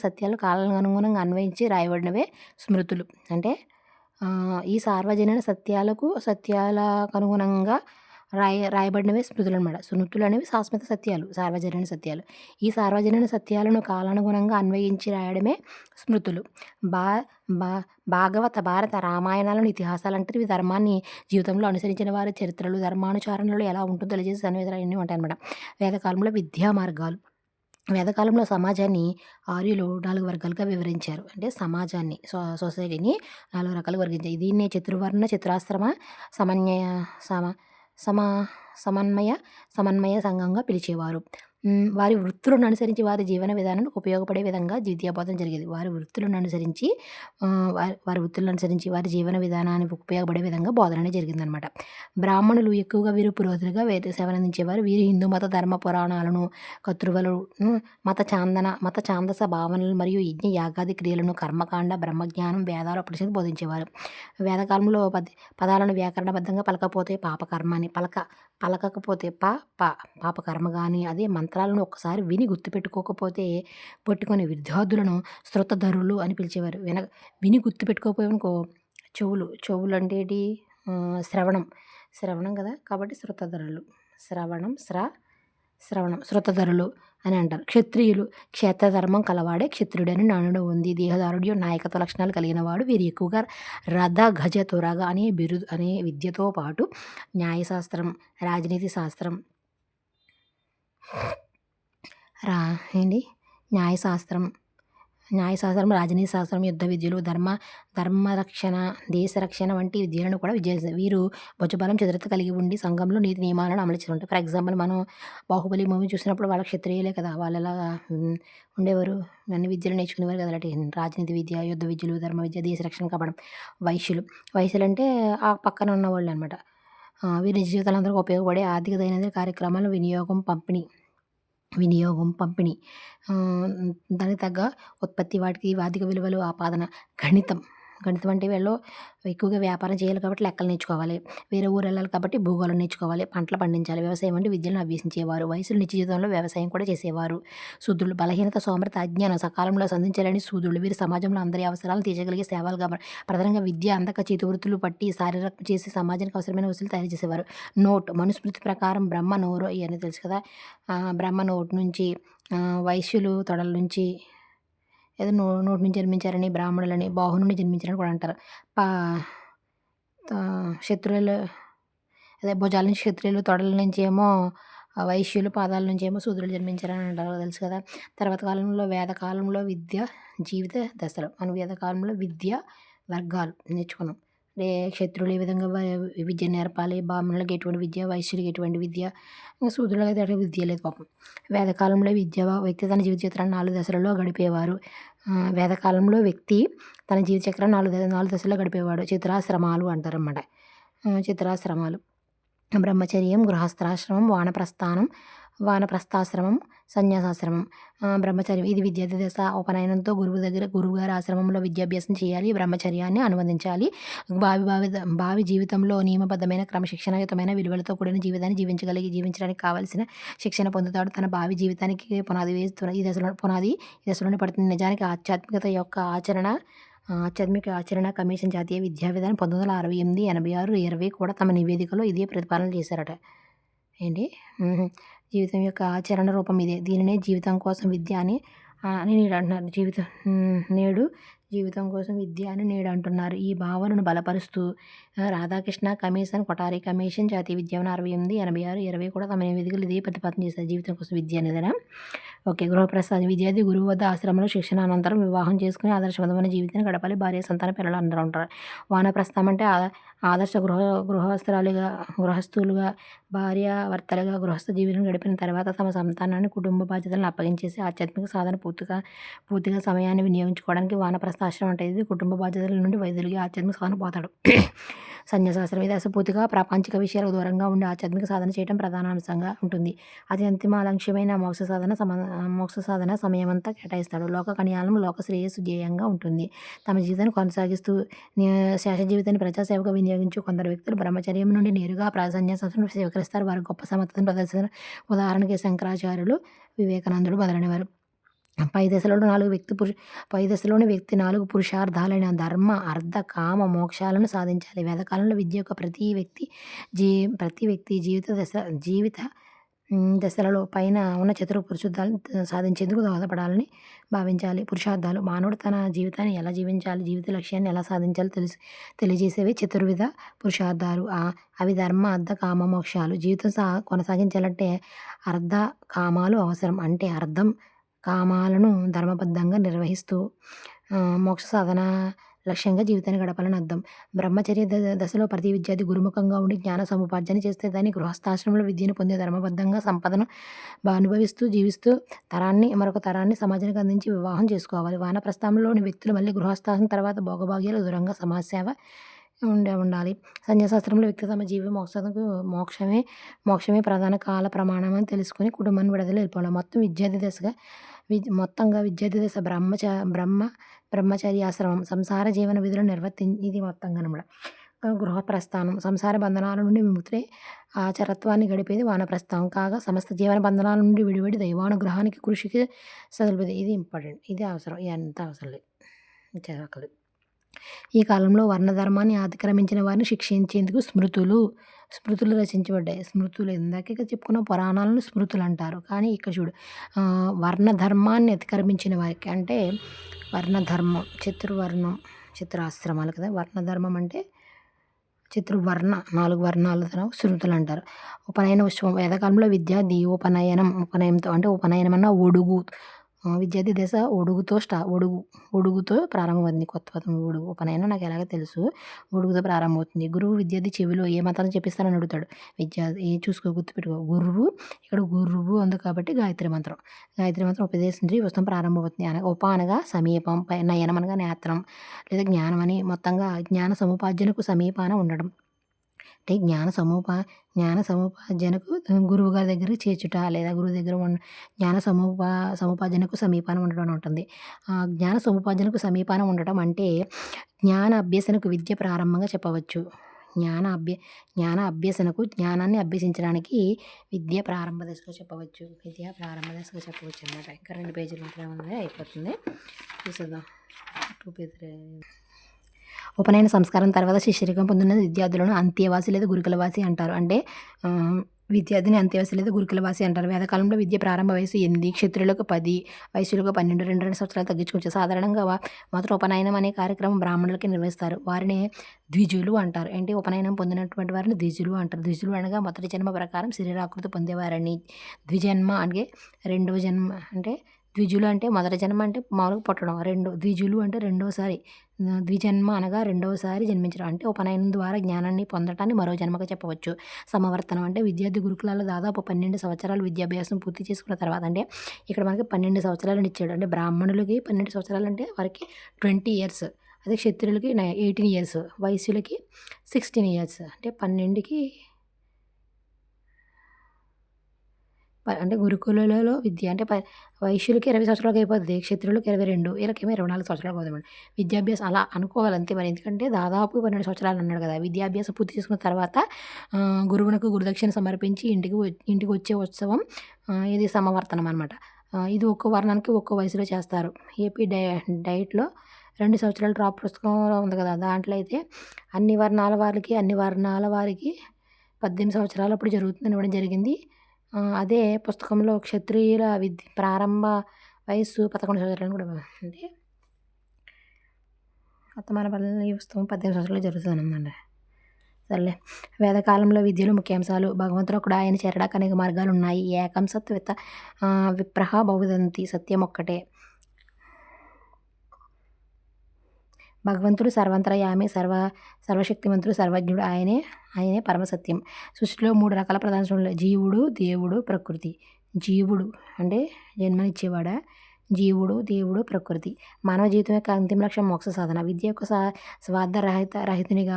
A: సత్యాలు కాలానికి అనుగుణంగా అన్వయించి రాయబడినవే స్మృతులు. అంటే ఈ సార్వజనీన సత్యాలకు అనుగుణంగా రాయబడినవే స్మృతులు అనమాట. స్మృతులు అనేవి శాశ్వత సత్యాలు, సార్వజనీన సత్యాలు. ఈ సార్వజనీన సత్యాలను కాలానుగుణంగా అన్వయించి రాయడమే స్మృతులు. భారత, రామాయణాలను ఇతిహాసాలు అంటారు. ఇవి ధర్మాన్ని జీవితంలో అనుసరించిన వారి చరిత్రలు, ధర్మానుచారణలు ఎలా ఉంటుందో తెలియజేసే సన్నివేశాలు అన్నీ ఉంటాయన్నమాట. వేదకాలంలో విద్యా మార్గాలు. వేదకాలంలో సమాజాన్ని ఆర్యులు 4 వర్గాలుగా వివరించారు. అంటే సమాజాన్ని, సొసైటీని 4 రకాలుగా వర్గించారు. దీన్నే చతుర్వర్ణ, చతురాశ్రమ, సమన్వయ సంఘంగా పిలిచేవారు. వారి వృత్తులను అనుసరించి వారి జీవన విధానానికి ఉపయోగపడే విధంగా విద్యాబోధన జరిగేది. వారి వృత్తులను అనుసరించి వారి జీవన విధానానికి ఉపయోగపడే విధంగా బోధన అనేది జరిగిందనమాట. బ్రాహ్మణులు ఎక్కువగా వీరు పురోహితులుగా సేవలందించేవారు. వీరు హిందూ మత ధర్మ పురాణాలను, కర్తృవులు, మత ఛాందస భావనలు మరియు యజ్ఞ యాగాది క్రియలను, కర్మకాండ, బ్రహ్మజ్ఞానం, వేదాలు, ఉపనిషత్తు బోధించేవారు. వేదకాలంలో పదాలను వ్యాకరణబద్ధంగా పలకపోతే పాపకర్మ అని, పలకకపోతే పాపకర్మ కానీ, అదే మంత్రాలను ఒక్కసారి విని గుర్తుపెట్టుకొని విద్యార్థులను శ్రుతధరులు అని పిలిచేవారు. విని గుర్తుపెట్టుకోకపోయామనుకో, చెవులు అంటే ఏంటి? శ్రవణం కదా, కాబట్టి శ్రుతధరులు. శ్రుతధరులు అని అంటారు. క్షత్రియులు. క్షేత్రధర్మం కలవాడే క్షత్రియుడని నానుడు ఉంది. దేహదారుడు, నాయకత్వ లక్షణాలు కలిగిన వాడు. వీరు ఎక్కువగా రథ, గజ, తురగ అనే విద్యతో పాటు న్యాయశాస్త్రం, రాజనీతి శాస్త్రం, న్యాయశాస్త్రం, రాజనీతి శాస్త్రం, యుద్ధ విద్యలు, ధర్మరక్షణ, దేశరక్షణ వంటి విద్యలను కూడా వీరు భుజబలం, చతురత కలిగి ఉండి సంఘంలో నీతి నియమాలను అమలు చేస్తుంటారు. ఫర్ ఎగ్జాంపుల్ మనం బాహుబలి మూవీ చూసినప్పుడు వాళ్ళ క్షత్రియులే కదా, వాళ్ళు ఎలా ఉండేవారు, అన్ని విద్యలు నేర్చుకునేవారు కదా. అలాంటి రాజనీతి విద్య, యుద్ధ విద్యలు, ధర్మ విద్య, దేశ రక్షణ కాపాడడం. వైశ్యులు అంటే ఆ పక్కన ఉన్నవాళ్ళు అనమాట. వీరి జీవితాలందరికీ ఉపయోగపడే ఆర్థిక దైనందిన కార్యక్రమాలు, వినియోగం, పంపిణీ, దానికి తగ్గ ఉత్పత్తి, వాటికి ఆర్థిక విలువలు, ఆపాదన. గణితం అంటే వీళ్ళు ఎక్కువగా వ్యాపారం చేయాలి కాబట్టి లెక్కలు నేర్చుకోవాలి. వేరే ఊరు వెళ్ళాలి కాబట్టి భూగోళం నేర్చుకోవాలి. పంటలు పండించాలి. వ్యవసాయం వంటి విద్యలను అభ్యసించేవారు. వయసులు నిత్య జీవితంలో వ్యవసాయం కూడా చేసేవారు. శూద్రులు. బలహీనత, సోమరత, అజ్ఞానం సకాలంలో సంధించాలని శూద్రులు. వీరు సమాజంలో అందరి అవసరాలను తీర్చగలిగే సేవలు కాబట్టి ప్రధానంగా విద్య, అందక, చేతి వృత్తులు పట్టి శారీరక చేసి సమాజానికి అవసరమైన వస్తువులు తయారు చేసేవారు. నోట్. మనుస్మృతి ప్రకారం బ్రహ్మ నోరు ఇవన్నీ తెలుసు కదా. బ్రహ్మ నోటు నుంచి, వైశ్యులు తొడల నుంచి, ఏదో నోటి నుంచి జన్మించారని, బ్రాహ్మణులని, బాహు నుండి జన్మించారని కూడా అంటారు. క్షత్రియులు అదే భుజాల నుంచి క్షత్రియులు, తొడల నుంచి ఏమో వైశ్యులు, పాదాల నుంచి ఏమో శూద్రులు జన్మించారని అంటారు, తెలుసు కదా. తర్వాత కాలంలో వేదకాలంలో విద్య జీవిత దశలు. మనం వేదకాలంలో విద్య వర్గాలు నేర్చుకున్నాం. క్షత్రులు ఏ విధంగా విద్య నేర్పాలి, బ్రాహ్మణులకు ఎటువంటి విద్య, వైశ్యులకు ఎటువంటి విద్య, శూద్రులకు అయితే విద్య లేదు పాపం. వేదకాలంలో వ్యక్తి తన జీవిత చక్రాన్ని 4 దశలలో గడిపేవారు. వేదకాలంలో వ్యక్తి తన జీవిత చక్రాన్ని 4 దశల్లో గడిపేవాడు. చిత్రాశ్రమాలు అంటారన్నమాట. చిత్రాశ్రమాలు బ్రహ్మచర్యం, గృహస్థాశ్రమం, వానప్రస్థాశ్రమం, సన్యాసాశ్రమం. బ్రహ్మచర్యం ఇది విద్యార్థి దశ. ఉపనయనంతో గురువుగారి ఆశ్రమంలో విద్యాభ్యాసం చేయాలి. బ్రహ్మచర్యాన్ని అనువదించాలి. భావి జీవితంలో నియమబద్ధమైన క్రమశిక్షణయుతమైన విలువలతో కూడిన జీవితాన్ని జీవించడానికి కావలసిన శిక్షణ పొందుతాడు. తన భావి జీవితానికి పునాది వేస్తున్న ఈ దశలోనే పడుతుంది. నిజానికి ఆధ్యాత్మిక ఆచరణ కమిషన్ జాతీయ విద్యా విధానం 1968, 86, 20 కూడా తమ నివేదికలో ఇదే ప్రతిపాదన చేశారట. ఏంటి జీవితం యొక్క ఆచరణ రూపం ఇదే. దీనినే జీవితం కోసం విద్య అని నేడు అంటున్నారు. జీవితం కోసం విద్య అని నేడు అంటున్నారు. ఈ భావనను బలపరుస్తూ రాధాకృష్ణ కమిషన్, కొఠారి కమిషన్, జాతీయ విద్యావనం 68, 86, 20 కూడా తమ నివేదికలు ఇదే ప్రతిపాదన చేశారు. జీవితం కోసం విద్య అనేదనా. ఓకే. గృహప్రసాదం. విద్యార్థి గురువు వద్ద ఆశ్రమంలో శిక్షణ అనంతరం వివాహం చేసుకుని ఆదర్శవంతమైన జీవితాన్ని గడపాలి. భార్య, సంతానం, పిల్లలు అందరూ ఉంటారు. వానప్రస్థం అంటే ఆదర్శ గృహస్థులుగా భార్యాభర్తలుగా గృహస్థ జీవనం గడిపిన తర్వాత తమ సంతానాన్ని కుటుంబ బాధ్యతలను అప్పగించేసి ఆధ్యాత్మిక సాధన పూర్తిగా సమయాన్ని వినియోగించుకోవడానికి వానప్రస్థాశ్రమం అంటే ఇది. కుటుంబ బాధ్యతల నుండి వైదొలిగి ఆధ్యాత్మిక సాధన పోతాడు. సన్యాసాశ్రమం ఇది అసపూర్తిగా ప్రాపంచిక విషయాలకు దూరంగా ఉండి ఆధ్యాత్మిక సాధన చేయడం ప్రధాన అంశంగా ఉంటుంది. అది అంతిమ లక్ష్యమైన మోక్ష సాధన సమయమంతా కేటాయిస్తాడు. లోక కళ్యాణం, లోక శ్రేయస్సు ధ్యేయంగా ఉంటుంది. తమ జీవితాన్ని కొనసాగిస్తూ శేష జీవితాన్ని ప్రజాసేవకు వినియోగించు కొందరు వ్యక్తులు బ్రహ్మచర్యం నుండి నేరుగా సన్యాసాశ్రమం స్వీకరిస్తారు. వారు గొప్ప సమర్థతను ప్రదర్శిస్తారు. ఉదాహరణకి శంకరాచార్యులు, వివేకానందుడు మొదలైనవారు. పై దశలోని వ్యక్తి 4 పురుషార్థాలైన ధర్మ, అర్థ, కామ, మోక్షాలను సాధించాలి. వేదకాలంలో విద్య యొక్క ప్రతి వ్యక్తి జీవిత దశలలో పైన ఉన్న పురుషార్థాలను సాధించేందుకు దోహదపడాలని భావించాలి. పురుషార్థాలు మానవుడు తన జీవితాన్ని ఎలా జీవించాలి, జీవిత లక్ష్యాన్ని ఎలా సాధించాలో తెలియజేసేవి చతుర్విధ పురుషార్థాలు. అవి ధర్మ, అర్థ, కామ, మోక్షాలు. జీవితం కొనసాగించాలంటే అర్థ కామాలు అవసరం. అంటే అర్థం కామాలను ధర్మబద్ధంగా నిర్వహిస్తూ మోక్ష సాధన లక్ష్యంగా జీవితాన్ని గడపాలని అర్థం. బ్రహ్మచర్య దశలో ప్రతి విద్యార్థి గురుముఖంగా ఉండి జ్ఞాన సముపార్జన చేస్తే దాన్ని గృహస్థాశ్రమంలో విద్యను పొందే ధర్మబద్ధంగా సంపదను అనుభవిస్తూ జీవిస్తూ మరొక తరాన్ని సమాజానికి అందించి వివాహం చేసుకోవాలి. వానప్రస్థంలోని వ్యక్తులు మళ్ళీ గృహస్థాశ్రమం తర్వాత భోగభాగ్యాలు దూరంగా సమాజసేవ ఉండాలి. సన్యాసాశ్రమంలో వ్యక్తి తమ జీవి మోక్షమే ప్రధాన కాల ప్రమాణం అని తెలుసుకుని కుటుంబాన్ని విడుదల వెళ్ళిపోవాలి. మొత్తంగా విద్యార్థి దశ బ్రహ్మచర్యాశ్రమం సంసార జీవన విధులను ఇది మొత్తంగా అనమాట. గృహప్రస్థానం సంసార బంధనాల నుండి విముక్తి ఆచారత్వాన్ని గడిపేది వానప్రస్థానం కాగా సమస్త జీవన బంధనాల నుండి విడివడి దైవానుగ్రహానికి కృషికి సదులుపేది. ఇది ఇంపార్టెంట్. ఇది అవసరం. ఎంత అవసరం లేదు చదవకలేదు. ఈ కాలంలో వర్ణధర్మాన్ని అతిక్రమించిన వారిని శిక్షించేందుకు స్మృతులు రచించబడ్డాయి. స్మృతులు ఇందాకే చెప్పుకున్న పురాణాలను స్మృతులు అంటారు. కానీ ఇక్కడ చూడు వర్ణధర్మాన్ని అతిక్రమించిన వారికి అంటే వర్ణధర్మం చిత్రాశ్రమాలు కదా. వర్ణధర్మం అంటే 4 వర్ణాలతో స్మృతులు అంటారు. ఉపనయన ఉత్సవం వేదకాలంలో విద్యార్థి ఉపనయనంతో అంటే ఉపనయనం అన్న ఒడుగు విద్యార్థి దశ ఒడుగుతో ప్రారంభమవుతుంది. కొత్త పదం ఒడుగు. ఉపనయనం నాకు ఎలాగో తెలుసు. ఒడుగుతో ప్రారంభమవుతుంది. గురువు విద్యార్థి చెవిలో ఏ మంత్రం చెప్పిస్తానని అడుగుతాడు. విద్యార్థి గుర్తుపెట్టుకో. ఇక్కడ గురువు ఉంది కాబట్టి గాయత్రి మంత్రం ఉపదేశించి పుస్తకం ప్రారంభమవుతుంది. ఉప అనగా సమీపం, నయనం అనగా నేత్రం లేదా జ్ఞానం అని మొత్తంగా జ్ఞాన సముపార్జనకు సమీపాన ఉండడం. అంటే జ్ఞాన సముపార్జనకు గురువు గారి దగ్గర చేర్చుట లేదా గురువు దగ్గర జ్ఞాన సముపార్జనకు సమీపానం ఉండడం అని ఉంటుంది. జ్ఞాన సముపార్జనకు సమీపానం ఉండటం అంటే జ్ఞాన అభ్యసనకు విద్య ప్రారంభంగా చెప్పవచ్చు. జ్ఞానాన్ని అభ్యసించడానికి విద్య ప్రారంభ దశగా చెప్పవచ్చు అన్నమాట. ఇంకా 2 పేజీలు మాత్రమే ఉంది, అయిపోతుంది. చూసేద్దాం. 2 పేజీలు. ఉపనయన సంస్కారం తర్వాత శిష్యరికం పొందిన విద్యార్థులను అంత్యవాసి లేదా గురుకులవాసి అంటారు. అంటే విద్యార్థిని అంత్యవాసి లేదా గురుకులవాసి అంటారు. వేదకాలంలో విద్య ప్రారంభ వయసు 8, క్షత్రులకు 10, వైశ్యులకు 12, 2 సంవత్సరాలు తగ్గించుకోవచ్చు. సాధారణంగా మొదట ఉపనయనం అనే కార్యక్రమం బ్రాహ్మణులకి నిర్వహిస్తారు. వారిని ద్విజులు అంటారు. అంటే ఉపనయనం పొందినటువంటి వారిని ద్విజులు అంటారు. ద్విజులు అనగా మొదటి జన్మ ప్రకారం శరీరాకృతి పొందేవారని. ద్విజన్మ అంటే 2వ జన్మ. అంటే ద్విజులు అంటే మొదటి జన్మ అంటే మామూలుగా పుట్టడం. ద్విజులు అంటే రెండోసారి. ద్విజన్మ అనగా రెండవసారి జన్మించడం. అంటే ఉపనయనం ద్వారా జ్ఞానాన్ని పొందటాన్ని మరో జన్మగా చెప్పవచ్చు. సమవర్తనం అంటే విద్యార్థి గురుకులాల్లో దాదాపు 12 సంవత్సరాలు విద్యాభ్యాసం పూర్తి చేసుకున్న తర్వాత, అంటే ఇక్కడ మనకి 12 సంవత్సరాలను ఇచ్చాడు. అంటే బ్రాహ్మణులకి 12 సంవత్సరాలు అంటే వారికి 20 ఇయర్స్. అదే క్షత్రులకి 18 ఇయర్స్, వైశ్యులకి 16 ఇయర్స్. అంటే 12కి అంటే గురుకులలో విద్య అంటే వైశ్యులకి 20 సంవత్సరాలకి అయిపోద్ది. క్షత్రియులకి 22, వీళ్ళకేమో 24 సంవత్సరాలకు అవుతుందన్నమాట. విద్యాభ్యాసం అలా అనుకోవాలి అంతే మరి. ఎందుకంటే దాదాపు 12 సంవత్సరాలు అన్నాడు కదా! విద్యాభ్యాసం పూర్తి చేసుకున్న తర్వాత గురువునకు గురుదక్షిణ సమర్పించి ఇంటికి వచ్చే ఉత్సవం ఇది సమవర్తనం అనమాట. ఇది ఒక్కో వర్ణానికి ఒక్కో వయసులో చేస్తారు. ఏపీ డైట్‌లో 2 సంవత్సరాల డ్రాప్ పుస్తకం ఉంది కదా! దాంట్లో అయితే అన్ని వర్ణాల వారికి 18 సంవత్సరాలు అప్పుడు జరుగుతుందని ఇవ్వడం జరిగింది. అదే పుస్తకంలో క్షత్రియుల ప్రారంభ వయస్సు 11 సంవత్సరాలు కూడా ఉంది. వర్తమాన పల్లెల్లో ఈ పుస్తకం 18 సంవత్సరాలు జరుగుతుందన్నమాట. సర్లే. వేదకాలంలో విద్యలో ముఖ్యాంశాలు. భగవంతుడొకడు, ఆయన చేరడానికి అనేక మార్గాలున్నాయి. ఏకం సత్ విప్రహ బహుదంతి. సత్యమొక్కటే. భగవంతుడు సర్వంతర్యామి, సర్వశక్తిమంతుడు, సర్వజ్ఞుడు. ఆయనే పరమసత్యం. సృష్టిలో 3 రకాల ప్రధాన శ్రేణులు: జీవుడు, దేవుడు, ప్రకృతి. జీవుడు అంటే జన్మనిచ్చేవాడా? జీవుడు, దేవుడు, ప్రకృతి. మానవ జీవితం యొక్క అంతిమ లక్ష్యం మోక్ష సాధన. విద్య యొక్క స్వార్థ రహితునిగా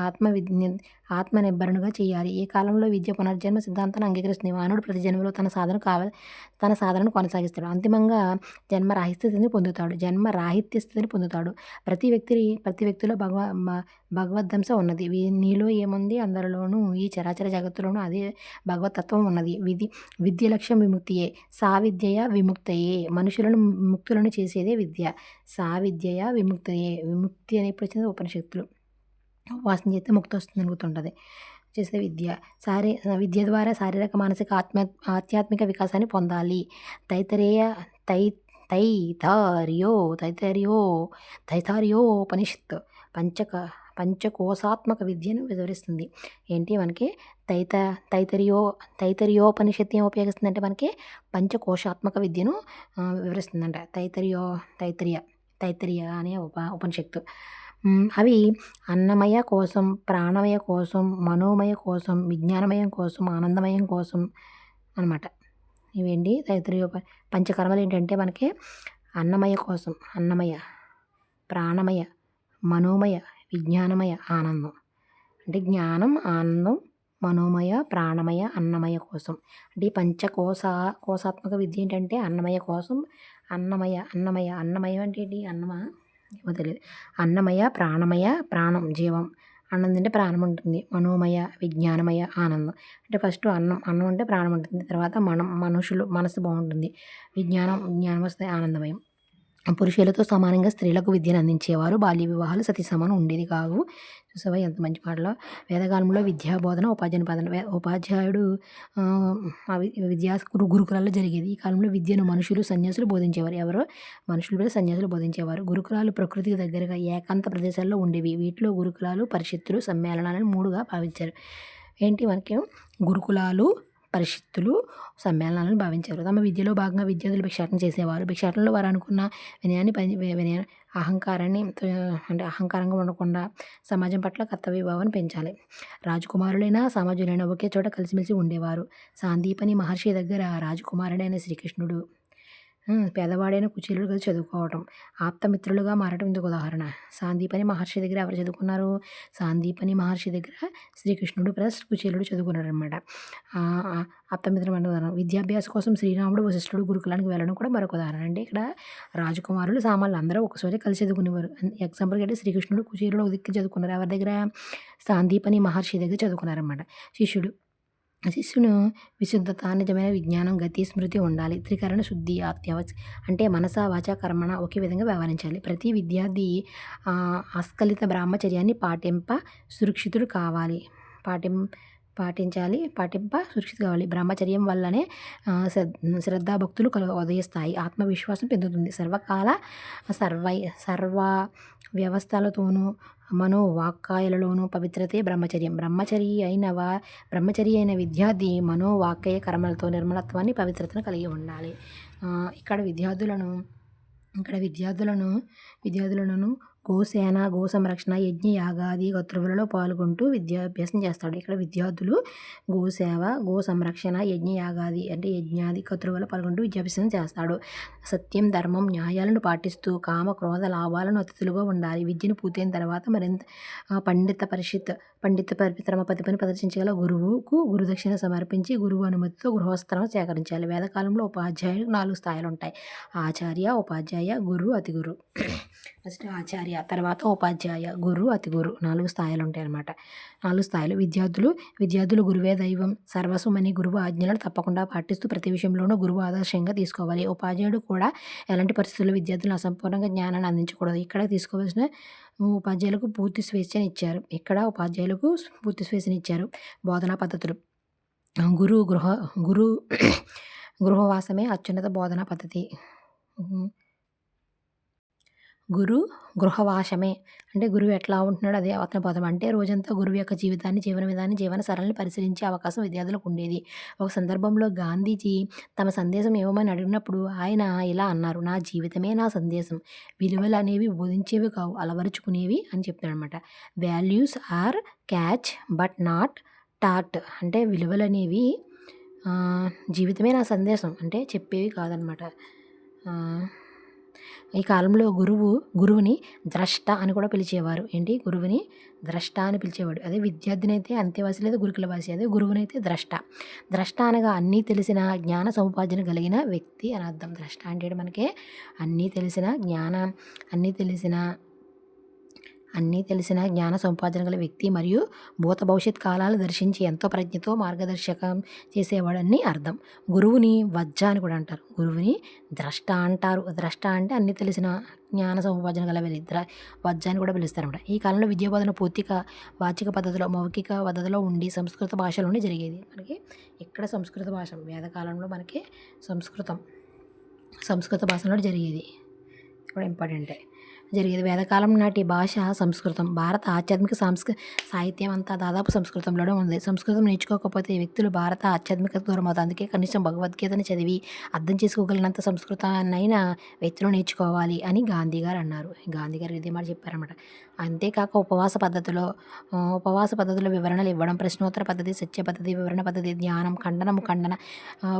A: ఆత్మ నిర్భరునిగా చేయాలి. ఏ కాలంలో విద్య పునర్జన్మ సిద్ధాంతాన్ని అంగీకరిస్తుంది. మానవుడు ప్రతి జన్మలో తన సాధనను కొనసాగిస్తాడు. అంతిమంగా జన్మ రాహిత్య స్థితిని పొందుతాడు. ప్రతి వ్యక్తిలో భగవద్దంశ ఉన్నది. నీలో ఏముంది? అందరిలోనూ, ఈ చరాచర జగత్తులోనూ అదే భగవతత్వం ఉన్నది. విద్య లక్ష్యం విముక్తియే. సావిద్యయ విముక్తయే. మనుషులను ముక్తులను చేసేదే విద్య. సావిద్యయ విముక్తయే. విముక్తి అని ఇప్పుడు వచ్చింది ఉపనిషత్తులు. వాసన చేస్తే ముక్తి వస్తుంది అనుకుంటుంటుంది. చేసే విద్య ద్వారా శారీరక, మానసిక, ఆధ్యాత్మిక వికాసాన్ని పొందాలి. తైత్తరీయోపనిషత్తు పంచకోశాత్మక విద్యను వివరిస్తుంది. ఏంటి మనకి తైత్తరీయోపనిషత్తు ఏం ఉపయోగిస్తుందంటే మనకి పంచకోశాత్మక విద్యను వివరిస్తుందంట. తైత్తరీయ అనే ఉపనిషత్తు. అవి అన్నమయ కోసం, ప్రాణమయ కోసం, మనోమయ కోసం, విజ్ఞానమయం కోసం, ఆనందమయం కోసం అనమాట. ఇవేంటి పంచకర్మలు ఏంటంటే మనకి అన్నమయ కోసం, ప్రాణమయ, మనోమయ, విజ్ఞానమయ, ఆనందం. అంటే జ్ఞానం, ఆనందం, మనోమయ, ప్రాణమయ, అన్నమయ కోసం. అంటే ఈ కోశాత్మక విద్య ఏంటంటే అన్నమయ కోసం, అన్నమయం అంటే ఏంటి? అన్నమా ఏమో తెలియదు. అన్నమయ, ప్రాణమయ, ప్రాణం జీవం, అన్నం తింటే ప్రాణం ఉంటుంది. మనోమయ, విజ్ఞానమయ, ఆనందం. అంటే ఫస్ట్ అన్నం అంటే ప్రాణం ఉంటుంది. తర్వాత మనసు బాగుంటుంది. జ్ఞానం వస్తే ఆనందమయం. పురుషులతో సమానంగా స్త్రీలకు విద్యను అందించేవారు. బాల్య వివాహాలు సతీ సమానం ఉండేది కావు. చూసావా ఎంత మంచి మాటలో. వేదకాలంలో విద్యా బోధన, ఉపాధ్యాయుడు గురుకులాల్లో జరిగేది. ఈ కాలంలో విద్యను సన్యాసులు బోధించేవారు. ఎవరో మనుషులు సన్యాసులు బోధించేవారు. గురుకులాలు ప్రకృతికి దగ్గరగా ఏకాంత ప్రదేశాల్లో ఉండేవి. వీటిలో గురుకులాలు, పరిషత్తులు, సమ్మేళనాలను 3గా భావించారు. ఏంటి మనకి? గురుకులాలు, పరిషత్తులు, సమ్మేళనాలను భావించారు. తమ విద్యలో భాగంగా విద్యార్థులు భిక్షాటన చేసేవారు. భిక్షాటనలో వారు అనుకున్న అహంకారంగా ఉండకుండా సమాజం పట్ల కర్తవ్య భావాన్ని పెంచాలి. రాజకుమారులైన, సమాజులైన ఒకే చోట కలిసిమెలిసి ఉండేవారు. సాందీపని మహర్షి దగ్గర రాజకుమారుడైన శ్రీకృష్ణుడు, పేదవాడైన కుచేలుడు కలిసి చదువుకోవటం, ఆప్తమిత్రులుగా మారటం ఇందుకు ఉదాహరణ. సాందీపని మహర్షి దగ్గర ఎవరు చదువుకున్నారు? సాందీపని మహర్షి దగ్గర శ్రీకృష్ణుడు ప్లస్ కుచేలుడు చదువుకున్నాడు అనమాట. ఆప్తమిత్రం అంటే ఉదాహరణ. విద్యాభ్యాసం కోసం శ్రీరాముడు, వశిష్ఠుడు గురుకులానికి వెళ్ళడం కూడా మరొక ఉదాహరణ. అంటే ఇక్కడ రాజకుమారులు, సామాన్యులు అందరూ ఒకసారి కలిసి చదువుకునేవారు. ఎగ్జాంపుల్గా అంటే శ్రీకృష్ణుడు, కుచేలుడు ఒక దిక్కు చదువుకున్నారు. ఎవరి దగ్గర? సాందీపని మహర్షి దగ్గర చదువుకున్నారన్నమాట. శిష్యుడు విశుద్ధత, నిజమైన విజ్ఞానం, గతి, స్మృతి ఉండాలి. త్రికరణ శుద్ధి, అంటే మనస, వాచ, కర్మణ ఒకే విధంగా వ్యవహరించాలి. ప్రతి విద్యార్థి ఆస్కలిత బ్రహ్మచర్యాన్ని సురక్షితుడు కావాలి. సురక్షిత కావాలి. బ్రహ్మచర్యం వల్లనే శ్రద్ధాభక్తులు ఉదయిస్తాయి. ఆత్మవిశ్వాసం పెరుగుతుంది. సర్వ వ్యవస్థలతోనూ మనోవాక్కాయాలలోనూ పవిత్రతే బ్రహ్మచర్యం. బ్రహ్మచర్య అయిన విద్యార్థి మనోవాక్కాయ కర్మలతో నిర్మలత్వాన్ని, పవిత్రతను కలిగి ఉండాలి. ఇక్కడ విద్యార్థులను గోసేన, గో సంరక్షణ, యజ్ఞ, యాగాది కర్తవ్యాలలో పాల్గొంటూ విద్యాభ్యాసం చేస్తాడు. ఇక్కడ విద్యార్థులు గోసేవ, గో సంరక్షణ, యజ్ఞ, యాగాది అంటే యజ్ఞాది కర్తవ్యాలలో పాల్గొంటూ విద్యాభ్యాసం చేస్తాడు. సత్యం, ధర్మం, న్యాయాలను పాటిస్తూ కామ, క్రోధ, లాభాలను అతిథులుగా ఉండాలి. విద్యను పూర్తయిన తర్వాత మరింత పండిత తమ ప్రతిభను ప్రదర్శించగల గురువుకు గురుదక్షిణ సమర్పించి గురువు అనుమతితో గృహస్థలం సేకరించాలి. వేదకాలంలో ఉపాధ్యాయులకు 4 స్థాయిలు ఉంటాయి. ఆచార్య, ఉపాధ్యాయ, గురు, అతి గురు. ఫస్ట్ ఆచార్య, తర్వాత ఉపాధ్యాయ, గురు, అతి గురు 4 స్థాయిలు ఉంటాయి అన్నమాట. 4 స్థాయిలు. విద్యార్థులు గురువే దైవం, సర్వస్వం అని గురువు ఆజ్ఞలను తప్పకుండా పాటిస్తూ ప్రతి విషయంలోనూ గురువు ఆదర్శంగా తీసుకోవాలి. ఉపాధ్యాయుడు కూడా ఎలాంటి పరిస్థితుల్లో విద్యార్థులను అసంపూర్ణంగా జ్ఞానాన్ని అందించకూడదు. ఇక్కడ తీసుకోవాల్సిన ఉపాధ్యాయులకు పూర్తి స్వేచ్ఛనిచ్చారు. బోధనా పద్ధతులు. గృహవాసమే అత్యున్నత బోధనా పద్ధతి. గృహవాసమే అంటే గురువు ఎట్లా ఉంటున్నాడో అదే అతని బోధన. అంటే రోజంతా గురువు యొక్క జీవితాన్ని, జీవన విధానాన్ని, జీవన సరళిని పరిశీలించే అవకాశం విద్యార్థులకు ఉండేది. ఒక సందర్భంలో గాంధీజీ తమ సందేశం ఇవ్వమని అడిగినప్పుడు ఆయన ఇలా అన్నారు: నా జీవితమే నా సందేశం. విలువలు అనేవి బోధించేవి కావు, అలవరుచుకునేవి అని చెప్తాడనమాట. Values are catch but not taught. అంటే విలువలు అనేవి జీవితమే నా సందేశం అంటే చెప్పేవి కాదనమాట. ఈ కాలంలో గురువుని ద్రష్ట అని కూడా పిలిచేవారు. ఏంటి? గురువుని ద్రష్ట అని పిలిచేవాడు. అదే విద్యార్థినైతే అంత్యవాసి లేదా గురుకులవాసి. అదే గురువునైతే ద్రష్ట. ద్రష్ట అనగా అన్నీ తెలిసిన, జ్ఞాన సముపార్జన కలిగిన వ్యక్తి అని అర్థం. ద్రష్ట అంటే మనకి అన్నీ తెలిసిన జ్ఞాన సముపార్జన గల వ్యక్తి మరియు భూత భవిష్యత్ కాలాలు దర్శించి ఎంతో ప్రజ్ఞతో మార్గదర్శకం చేసేవాడని అర్థం. గురువుని వజ్జ అని కూడా అంటారు. గురువుని ద్రష్ట అంటారు. ద్రష్ట అంటే అన్ని తెలిసిన జ్ఞాన సముపార్జన గల వజ్జ అని కూడా పిలుస్తారన్నమాట. ఈ కాలంలో విద్యాబోధన పూర్తిగా వాచిక పద్ధతిలో, మౌఖిక పద్ధతిలో ఉండి సంస్కృత భాషలోనే జరిగేది. మనకి ఇక్కడ సంస్కృత భాష, వేదకాలంలో మనకి సంస్కృత భాషలో జరిగేది కూడా ఇంపార్టెంటే. వేదకాలం నాటి భాష సంస్కృతం. భారత ఆధ్యాత్మిక సాహిత్యం అంతా దాదాపు సంస్కృతంలోనే ఉంది. సంస్కృతం నేర్చుకోకపోతే వ్యక్తులు భారత ఆధ్యాత్మికత దూరం అవుతారు. అందుకే కనీసం భగవద్గీతని చదివి అర్థం చేసుకోగలిగినంత సంస్కృతాన్నైనా వ్యక్తులు నేర్చుకోవాలి అని గాంధీ గారు అన్నారు. గాంధీ గారు ఇదే మాట చెప్పారన్నమాట. అంతేకాక ఉపవాస పద్ధతిలో వివరణలు ఇవ్వడం, ప్రశ్నోత్తర పద్ధతి, సత్య పద్ధతి, వివరణ పద్ధతి, ధ్యానం, ఖండన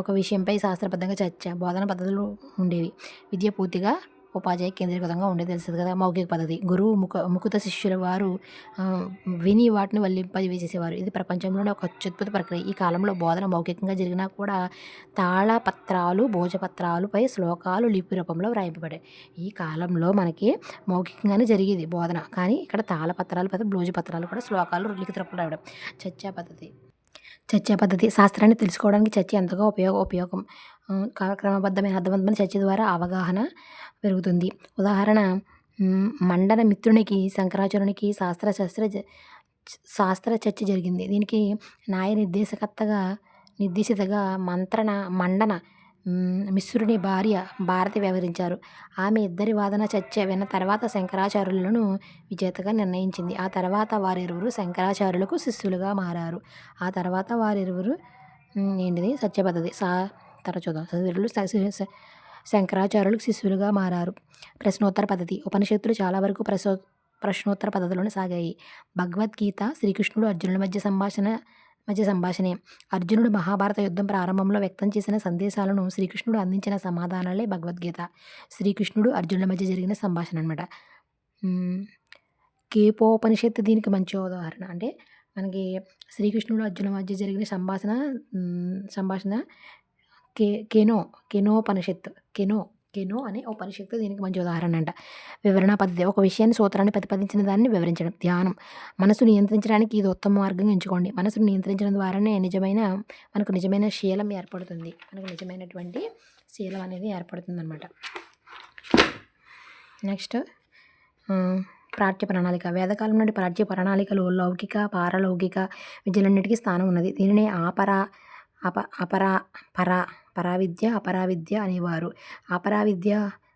A: ఒక విషయంపై శాస్త్రబద్ధంగా చర్చ, బోధన పద్ధతులు ఉండేవి. విద్య పూర్తిగా ఉపాధ్యాయ కేంద్రీకృతంగా ఉండేది. తెలుస్తుంది కదా. మౌఖిక పద్ధతి. గురువు ముకుత శిష్యుల వారు విని వాటిని వల్లింపజేసేవారు. ఇది ప్రపంచంలోనే ఒక అత్యద్భుత ప్రక్రియ. ఈ కాలంలో బోధన మౌఖికంగా జరిగినా కూడా తాళపత్రాలు, భోజపత్రాలపై శ్లోకాలు లిపి రూపంలో వ్రాయింపబడాయి. ఈ కాలంలో మనకి మౌఖికంగానే జరిగేది బోధన, కానీ ఇక్కడ తాళపత్రాలు, భోజపత్రాలు కూడా శ్లోకాలు లిఖిత రూపంలో రావడం. చర్చా పద్ధతి. శాస్త్రాన్ని తెలుసుకోవడానికి చర్చ ఎంతగా ఉపయోగం. క్రమబద్ధమైన అర్థవంతమైన చర్చ ద్వారా అవగాహన పెరుగుతుంది. ఉదాహరణ, మండన మిత్రునికి శంకరాచార్యునికి శాస్త్ర చర్చ జరిగింది. దీనికి న్యాయ నిర్దేశితగా మండన మిశ్రుని భార్య భారతి వ్యవహరించారు. ఆమె ఇద్దరి వాదన చర్చ విన్న తర్వాత శంకరాచార్యులను విజేతగా నిర్ణయించింది. ఆ తర్వాత వారిరువురు శంకరాచార్యులకు శిష్యులుగా మారారు. సత్య పద్ధతి. తర్వాత చూద్దాం. శంకరాచార్యులకు శిష్యులుగా మారారు. ప్రశ్నోత్తర పద్ధతి. ఉపనిషత్తులు చాలా వరకు ప్రశ్నోత్తర పద్ధతిలోనే సాగాయి. భగవద్గీత శ్రీకృష్ణుడు అర్జునుల మధ్య సంభాషణే. అర్జునుడు మహాభారత యుద్ధం ప్రారంభంలో వ్యక్తం చేసిన సందేశాలను శ్రీకృష్ణుడు అందించిన సమాధానాలే భగవద్గీత. శ్రీకృష్ణుడు అర్జునుల మధ్య జరిగిన సంభాషణ అనమాట. కేపోపనిషత్తు దీనికి మంచి ఉదాహరణ. అంటే మనకి శ్రీకృష్ణుడు అర్జునుల మధ్య జరిగిన సంభాషణ కేనోపనిషత్తు. కెనో అనే ఉపనిషత్తు దీనికి మంచి ఉదాహరణ అంట. వివరణ పద్ధతి. ఒక విషయాన్ని, సూత్రాన్ని ప్రతిపాదించిన దాన్ని వివరించడం. ధ్యానం. మనసు నియంత్రించడానికి ఇది ఉత్తమ మార్గంగా ఎంచుకోండి. మనసును నియంత్రించడం ద్వారానే మనకు నిజమైన శీలం ఏర్పడుతుంది. మనకు నిజమైనటువంటి శీలం అనేది ఏర్పడుతుంది అనమాట. నెక్స్ట్ పాఠ్య ప్రణాళిక. వేదకాలం నుండి పాఠ్య ప్రణాళికలు లౌకిక, పారలౌకిక విద్యలన్నిటికీ స్థానం ఉన్నది. దీనిని పరావిద్య, అపరావిద్య అనేవారు.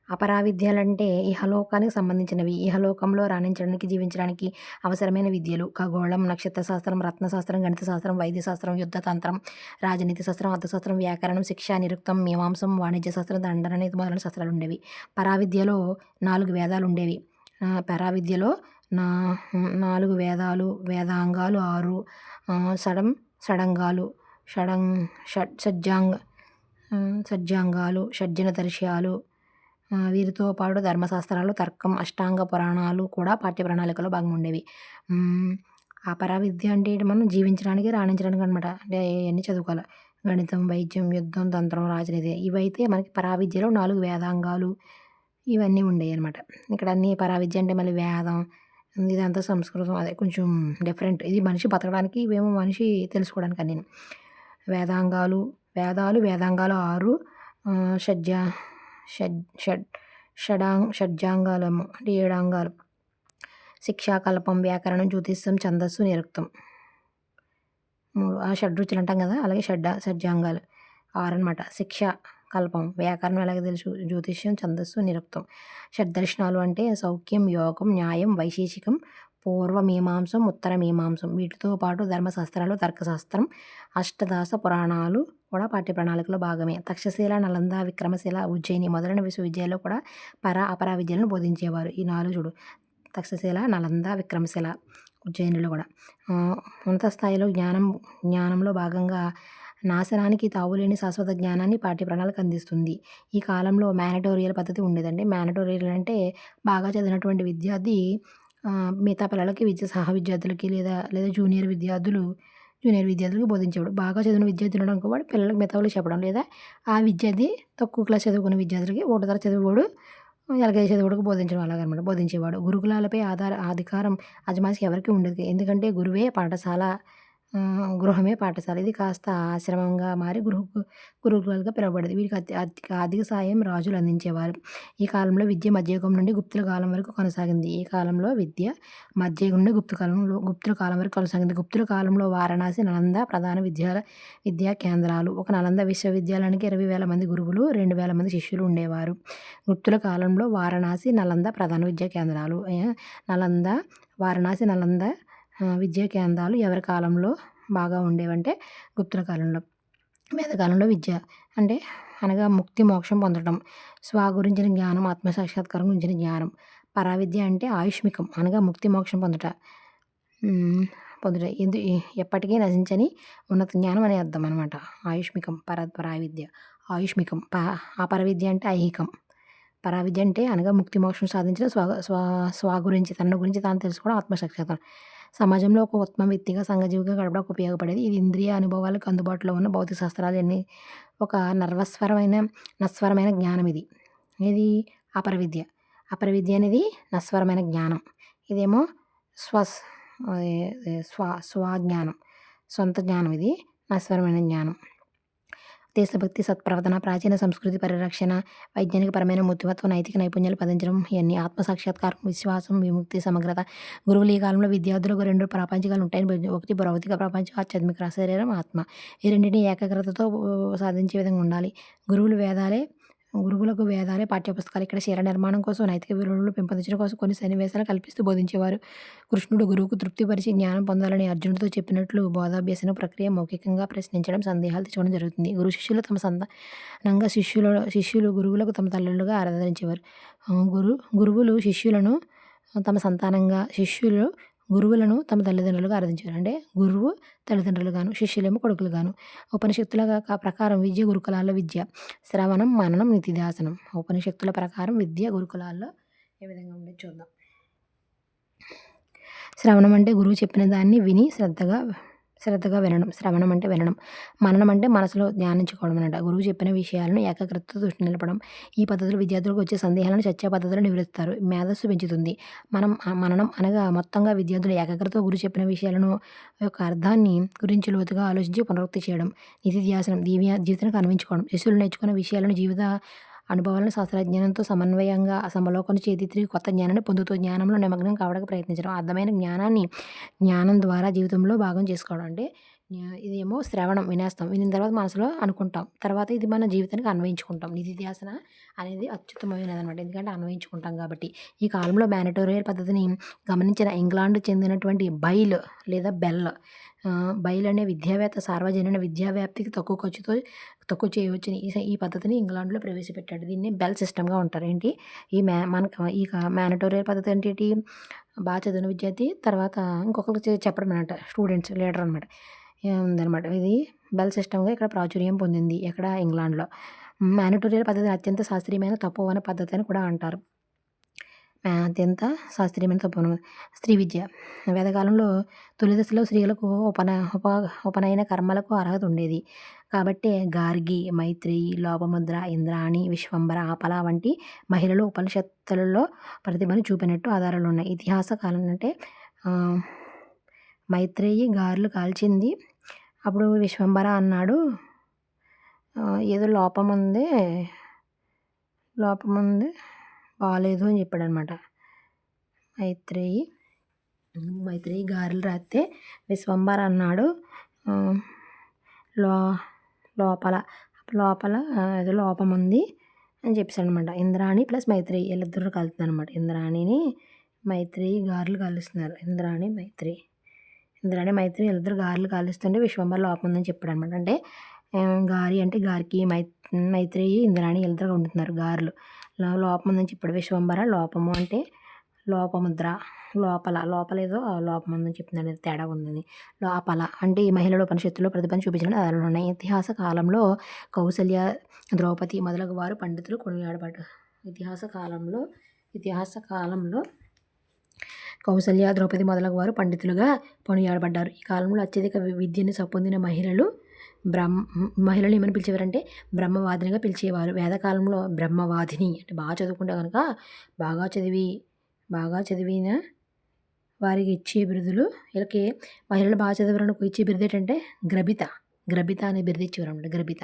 A: అపరావిద్యలంటే ఇహలోకానికి సంబంధించినవి. ఇహలోకంలో రాణించడానికి, జీవించడానికి అవసరమైన విద్యలు. ఖగోళం, నక్షత్ర శాస్త్రం, రత్నశాస్త్రం, గణిత శాస్త్రం, వైద్య శాస్త్రం, యుద్ధతంత్రం, రాజనీతి శాస్త్రం, అర్థశాస్త్రం, వ్యాకరణం, శిక్ష, నిరుక్తం, మీమాంసం, వాణిజ్య శాస్త్రం, దండన, ఇది మొదలైన శాస్త్రాలు ఉండేవి. పరావిద్యలో 4 వేదాలు ఉండేవి. పరావిద్యలో నా 4 వేదాలు, వేదాంగాలు 6, షడంగాలు, షడం షడ్ షడ్జాంగ షడ్జాంగాలు, షడ్జన దర్శయాలు, వీరితో పాటు ధర్మశాస్త్రాలు, తర్కం, అష్టాంగ పురాణాలు కూడా పాఠ్య ప్రణాళికలో భాగంగా ఉండేవి. అపరా విద్య అంటే మనం జీవించడానికి, రాణించడానికి అనమాట. అంటే ఇవన్నీ చదువుకోవాలి. గణితం, వైద్యం, యుద్ధం, తంత్రం, రాజనీతి ఇవైతే మనకి పరావిద్యలో 4 వేదాంగాలు ఇవన్నీ ఉండేవి అనమాట. ఇక్కడ అన్నీ పరావిద్య అంటే మళ్ళీ వేదం ఇదంతా సంస్కృతం అదే కొంచెం డిఫరెంట్. ఇది మనిషి బతకడానికి ఇవేమో మనిషి తెలుసుకోవడానికి అన్నీ. వేదాంగాలు వేదాంగాలు 6, షడ్జా షడ్ షడ్ షడ్జాంగాలేమో అంటే 7 అంగాలు. శిక్షా, కల్పం, వ్యాకరణం, జ్యోతిష్యం, ఛందస్సు, నిరుక్తం 3. ఆ షడ్రుచులు అంటాం కదా, అలాగే షడ్జాంగాలు 6 అనమాట. శిక్ష, కల్పం, వ్యాకరణం ఎలాగ తెలుసు, జ్యోతిష్యం, ఛందస్సు, నిరుక్తం. షడ్దర్శనాలు అంటే సౌఖ్యం, యోగం, న్యాయం, వైశేషికం, పూర్వ మీమాంసం, ఉత్తర మీమాంసం. వీటితో పాటు ధర్మశాస్త్రాలు, తర్కశాస్త్రం, అష్టదాస పురాణాలు కూడా పాఠ్య ప్రణాళికలో భాగమే. తక్షశిల, నలంద, విక్రమశిల, ఉజ్జయిని మొదలైన విశ్వవిద్యాలయాల్లో కూడా అపరా విద్యలను బోధించేవారు. ఈ 4 చూడు, తక్షశిల, నలంద, విక్రమశిల, ఉజ్జయినిలో కూడా. ఉన్నత స్థాయిలో జ్ఞానంలో భాగంగా నాశనానికి తావులేని శాశ్వత జ్ఞానాన్ని పాఠ్య ప్రణాళిక అందిస్తుంది. ఈ కాలంలో మేనటోరియల్ పద్ధతి ఉండేదండి. మేనటోరియల్ అంటే బాగా చదివినటువంటి విద్యార్థి మిగతా పిల్లలకి సహ విద్యార్థులకి లేదా జూనియర్ విద్యార్థులకి బోధించేవాడు. బాగా చదివిన విద్యార్థి ఉన్నాడు అనుకో, వాడు పిల్లలకి మిగతా వాళ్ళకి చెప్పడం, లేదా ఆ విద్యార్థి తక్కువ క్లాస్ చదువుకున్న విద్యార్థులకి ఒకటో తరగతి చదివేవాడు ఎల్కేజీ చదివేవాడికి బోధించడం అలాగనమాట బోధించేవాడు. గురుకులాలపై అధికారం అజమాయిషి ఎవరికీ ఉండేది. ఎందుకంటే గృహమే పాఠశాల. ఇది కాస్త ఆశ్రమంగా మారి గురుకులాలుగా పిలువబడేది. వీరికి ఆర్థిక సాయం రాజులు అందించేవారు. ఈ కాలంలో విద్య మధ్యయుగం నుండి గుప్తుల కాలం వరకు కొనసాగింది. ఈ కాలంలో విద్య మధ్యయుగం నుండి గుప్తుల కాలం వరకు కొనసాగింది. గుప్తుల కాలంలో వారణాసి, నలంద ప్రధాన విద్యా కేంద్రాలు. ఒక నలంద విశ్వవిద్యాలయానికి 20,000 మంది గురువులు, 2,000 మంది శిష్యులు ఉండేవారు. గుప్తుల కాలంలో వారణాసి, నలంద ప్రధాన విద్యా కేంద్రాలు. వారణాసి, నలంద విద్యా కేంద్రాలు ఎవరి కాలంలో బాగా ఉండేవంటే గుప్తుల కాలంలో. వేదకాలంలో విద్య అంటే అనగా ముక్తి, మోక్షం పొందడం, గురించిన జ్ఞానం, ఆత్మసాక్షాత్కారం గురించిన జ్ఞానం. పరావిద్య అంటే ఆయుష్మికం అనగా ముక్తి, మోక్షం పొందుట ఎప్పటికీ నశించని ఉన్నత జ్ఞానం అనే అర్థం అనమాట. ఆయుష్మికం పరావిద్య. ఆయుష్మికం. అపరవిద్య అంటే ఐహికం. పరావిద్య అంటే అనగా ముక్తి, మోక్షం సాధించిన గురించి తన గురించి తాను తెలుసుకోవడం ఆత్మసాక్షాత్కారం. సమాజంలో ఒక ఉత్తమ వ్యక్తిగా, సంఘజీవిగా గడపడానికి ఉపయోగపడేది. ఇది ఇంద్రియ అనుభవాలకు అందుబాటులో ఉన్న భౌతిక శాస్త్రాలు అన్నీ ఒక నస్వరమైన జ్ఞానం ఇది. ఇది అపరవిద్య. అపరవిద్య అనేది నస్వరమైన జ్ఞానం. ఇదేమో స్వజ్ఞానం, సొంత జ్ఞానం. ఇది నస్వరమైన జ్ఞానం. దేశభక్తి, సత్ప్రవర్తన, ప్రాచీన సంస్కృతి పరిరక్షణ, వైజ్ఞానికపరమైన మూర్తిమత్వం, నైతిక నైపుణ్యాలు పదించడం ఇవన్నీ. ఆత్మసాక్షాత్కారం, విశ్వాసం, విముక్తి, సమగ్రత. గురువులు ఈ కాలంలో విద్యార్థులకు 2 ప్రపంచాలు ఉంటాయని. ఒకటి భౌతిక ప్రపంచం, ఆధ్యాత్మిక శరీరం, ఆత్మ. ఈ రెండింటిని ఏకాగ్రతతో సాధించే విధంగా ఉండాలి. గురువులకు వేదాలే పాఠ్యపుస్తకాలు. ఇక్కడ శరీర నిర్మాణం కోసం, నైతిక విలువలు పెంపొందించడం కోసం కొన్ని సన్నివేశాలు కల్పిస్తూ బోధించేవారు. కృష్ణుడు గురువుకు తృప్తిపరిచి జ్ఞానం పొందాలని అర్జునుడితో చెప్పినట్లు బోధాభ్యసన ప్రక్రియ మౌఖికంగా ప్రశ్నించడం, సందేహాలు తెచ్చుకోవడం జరుగుతుంది. గురు శిష్యులు తమ సంతానంగా శిష్యులు గురువులకు తమ తల్లులుగా ఆరాధించేవారు. గురువులు శిష్యులను తమ సంతానంగా, శిష్యులు గురువులను తమ తల్లిదండ్రులుగా ఆరాధించేవారు. అంటే గురువు తల్లిదండ్రులుగాను, శిష్యులేమో కొడుకులుగాను. ఉపనిషత్తుల ప్రకారం విద్య గురుకులాల్లో విద్య శ్రవణం, మననం, నిధిధ్యాసనం. ఉపనిషత్తుల ప్రకారం విద్య గురుకులాల్లో ఏ విధంగా ఉండేది చూద్దాం. శ్రవణం అంటే గురువు చెప్పిన దాన్ని విని శ్రద్ధగా వినడం. శ్రవణం అంటే వినడం. మననం అంటే మనసులో ధ్యానించుకోవడం అన్నమాట. గురువు చెప్పిన విషయాలను ఏకాగ్రతతో దృష్టి నిలపడం. ఈ పద్ధతులు విద్యార్థులకు వచ్చే సందేహాలను చర్చా పద్ధతులు నివరిస్తారు, మేధస్సు పెంచుతుంది. మననం అనగా మొత్తంగా విద్యార్థులు ఏకాగ్రతతో గురువు చెప్పిన విషయాలను యొక్క అర్థాన్ని గురించి లోతుగా ఆలోచించి పునరుక్తి చేయడం. నిధిధ్యాసనం జీవితానికి అన్వయించుకోవడం. శిష్యులు నేర్చుకున్న విషయాలను జీవిత అనుభవాలను శాస్త్రజ్ఞానంతో సమన్వయంగా సమలోకన తిరిగి కొత్త జ్ఞానాన్ని పొందుతూ జ్ఞానంలో నిమగ్నం కావడానికి ప్రయత్నించడం. అర్థమైన జ్ఞానం ద్వారా జీవితంలో భాగం చేసుకోవడం. అంటే ఇదేమో శ్రవణం వినేస్తాం. వినిన తర్వాత మనసులో అనుకుంటాం. తర్వాత ఇది మన జీవితానికి అన్వయించుకుంటాం. నిధిధ్యాసన అనేది అత్యుత్తమమైనదనమాట. ఎందుకంటే అన్వయించుకుంటాం కాబట్టి. ఈ కాలంలో మేనటోరియల్ పద్ధతిని గమనించిన ఇంగ్లాండ్ చెందినటువంటి బైల్ లేదా బెల్ బైల్ అనే విద్యావేత్త సార్వజనీన విద్యా వ్యాప్తికి తక్కువ ఖర్చుతో తక్కువ చేయవచ్చని ఈ పద్ధతిని ఇంగ్లాండ్‌లో ప్రవేశపెట్టాడు. దీన్ని బెల్ సిస్టమ్‌గా అంటారు. ఏంటి ఈ మ్యా మనకు ఈ మేనటోరియల్ పద్ధతి అంటే ఏంటి? బాగా చదివిన విద్యార్థి తర్వాత ఇంకొకరికి చెప్పడం అనమాట. స్టూడెంట్స్ లీడర్ అనమాట. ఉందనమాట. ఇది బెల్ సిస్టమ్‌గా ఇక్కడ ప్రాచుర్యం పొందింది. ఎక్కడ? ఇంగ్లాండ్‌లో. మేనటోరియల్ పద్ధతి అత్యంత శాస్త్రీయమైన తపోవన పద్ధతి అని కూడా అంటారు. అత్యంత శాస్త్రీయమైన తపోవనం. స్త్రీ విద్య. వేదకాలంలో తొలి దశలో స్త్రీలకు ఉపనయన కర్మలకు అర్హత ఉండేది. కాబట్టే గార్గి, మైత్రేయి, లోపముద్ర, ఇంద్రాణి, విశ్వంభర, ఆపల వంటి మహిళలు ఉపనిషత్తులలో ప్రతిభను చూపినట్టు ఆధారాలున్నాయి. ఇతిహాస కాలం అంటే మైత్రేయి గారెలు కాల్చింది. అప్పుడు విశ్వంభర అన్నాడు ఏదో లోపముంది బాలేదు అని చెప్పాడనమాట. మైత్రేయి గారెలు రాస్తే విశ్వంభర అన్నాడు లోపల ఏదో లోపముంది అని చెప్పేసాడనమాట. ఇంద్రాణి ప్లస్ మైత్రేయి వీళ్ళిద్దరూ కలుతుందనమాట. ఇంద్రాణిని మైత్రేయి గారెలు కాలుస్తున్నారు. ఇంద్రాణి మైత్రేయి వీళ్ళిద్దరు గారెలు కాలుస్తుంటే విశ్వంభర లోపం ఉందని చెప్పాడనమాట. అంటే గారి అంటే గారికి మైత్రేయి ఇంద్రాణి వీళ్ళిద్దరు వండుతున్నారు గారెలు. లోపం ఉందని చెప్పాడు. విశ్వంభర లోపము అంటే లోపముద్ర లోపల ఏదో లోపం ఉందని చెప్తున్నాడు. తేడా ఉందని. లోపల అంటే ఈ మహిళల ఉపనిషత్తులో ప్రతిభను చూపించిన ఆధారాలు ఉన్నాయి. ఇతిహాస కాలంలో కౌసల్య, ద్రౌపది మొదలగు వారు పండితులు కొనియాడబడ్డారు. ఇతిహాస కాలంలో కౌసల్య, ద్రౌపది మొదలగు వారు పండితులుగా కొనియాడబడ్డారు. ఈ కాలంలో అత్యధిక విద్యను సంపొందిన మహిళలు ఏమని పిలిచేవారంటే బ్రహ్మవాదినిగా పిలిచేవారు. వేదకాలంలో బ్రహ్మవాదిని అంటే బాగా చదువుకుంటే కనుక బాగా చదివిన వారికి ఇచ్చే బిరుదులు వీళ్ళకి మహిళలు బాగా చదివారనుకో ఇచ్చే బిరుదు ఏంటంటే గ్రబిత అనే బిరుదు ఇచ్చేవారనమాట.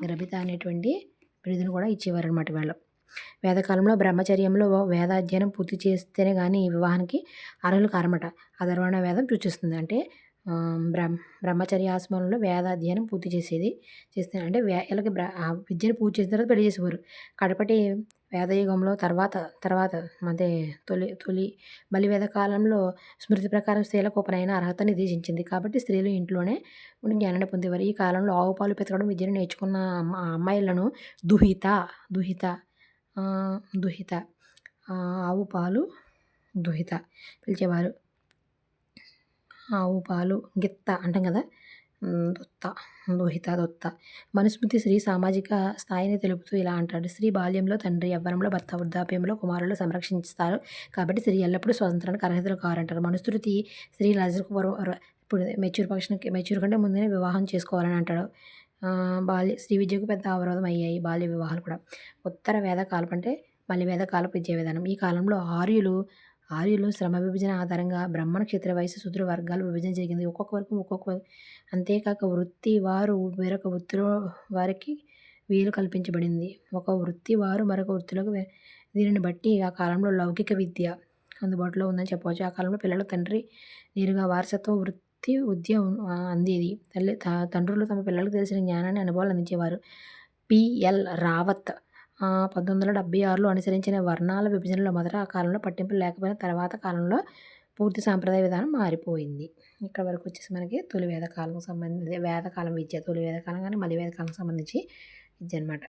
A: గ్రబిత అనేటువంటి బిరుదును కూడా ఇచ్చేవారనమాట వాళ్ళు. వేదకాలంలో బ్రహ్మచర్యంలో వేదాధ్యయనం పూర్తి చేస్తేనే కానీ వివాహానికి అర్హులు కారమట. అథర్వణ వేదం సూచిస్తుంది. అంటే బ్రహ్మచర్యాశ్రమంలో వేదాధ్యయనం పూర్తి చేస్తే అంటే వీళ్ళకి విద్యను పూర్తి చేసిన తర్వాత పెళ్లి చేసేవారు. కడపటి వేదయుగంలో తర్వాత అంటే తొలి బలివేద కాలంలో స్మృతి ప్రకారం స్త్రీలకు ఉపనయన అర్హత నిర్దేశించింది. కాబట్టి స్త్రీలు ఇంట్లోనే ఉండి జ్ఞానాన్ని పొందేవారు. ఈ కాలంలో ఆవు పాలు పితకడం విద్యను నేర్చుకున్న అమ్మాయిలను దుహిత ఆవు పాలు దుహిత పిలిచేవారు. ఆవు పాలు గిత్త అంటాం కదా, దొత్త. మనుస్మృతి స్త్రీ సామాజిక స్థాయిని తెలుపుతూ ఇలా అంటాడు. స్త్రీ బాల్యంలో తండ్రి, యవ్వనంలో భర్త, వృద్ధాప్యంలో కుమారులు సంరక్షిస్తారు. కాబట్టి స్త్రీ ఎల్లప్పుడూ స్వతంత్రానికి అర్హతలు కారంటారు. మనుస్మృతి స్త్రీ ఇప్పుడు మెచ్యూర్ కంటే ముందే వివాహం చేసుకోవాలని అంటాడు. స్త్రీ విద్యకు పెద్ద అవరోధం అయ్యాయి బాల్య వివాహాలు కూడా. ఉత్తర వేద కాలం అంటే మళ్ళీ వేద కాలపు విద్యా విధానం. ఈ కాలంలో ఆర్యులు శ్రమ విభజన ఆధారంగా బ్రాహ్మణ, క్షత్రియ, వైశ్య, శూద్ర వర్గాలు విభజన జరిగింది. ఒక్కొక్క అంతేకాక వృత్తి వారు వేరొక వృత్తిలో వారికి వీలు కల్పించబడింది. ఒక వృత్తి వారు మరొక వృత్తిలోకి దీనిని బట్టి ఆ కాలంలో లౌకిక విద్య అందుబాటులో ఉందని చెప్పవచ్చు. ఆ కాలంలో పిల్లలు తండ్రి నేరుగా వారసత్వ వృత్తి విద్య అందేది. తండ్రులు తమ పిల్లలకు తెలిసిన జ్ఞానాన్ని, అనుభవాలు అందించేవారు. పిఎల్ రావత్ 1976లో అనుసరించిన వర్ణాల విభజనలో మొదట ఆ కాలంలో పట్టింపులు లేకపోయినా తర్వాత కాలంలో పూర్తి సాంప్రదాయ విధానం మారిపోయింది. ఇక్కడ వరకు వచ్చేసి మనకి తొలి వేదకాలం సంబంధించి వేదకాలం విద్య, తొలి వేదకాలం కానీ మళ్ళీ వేదకాలం సంబంధించి విద్య అనమాట.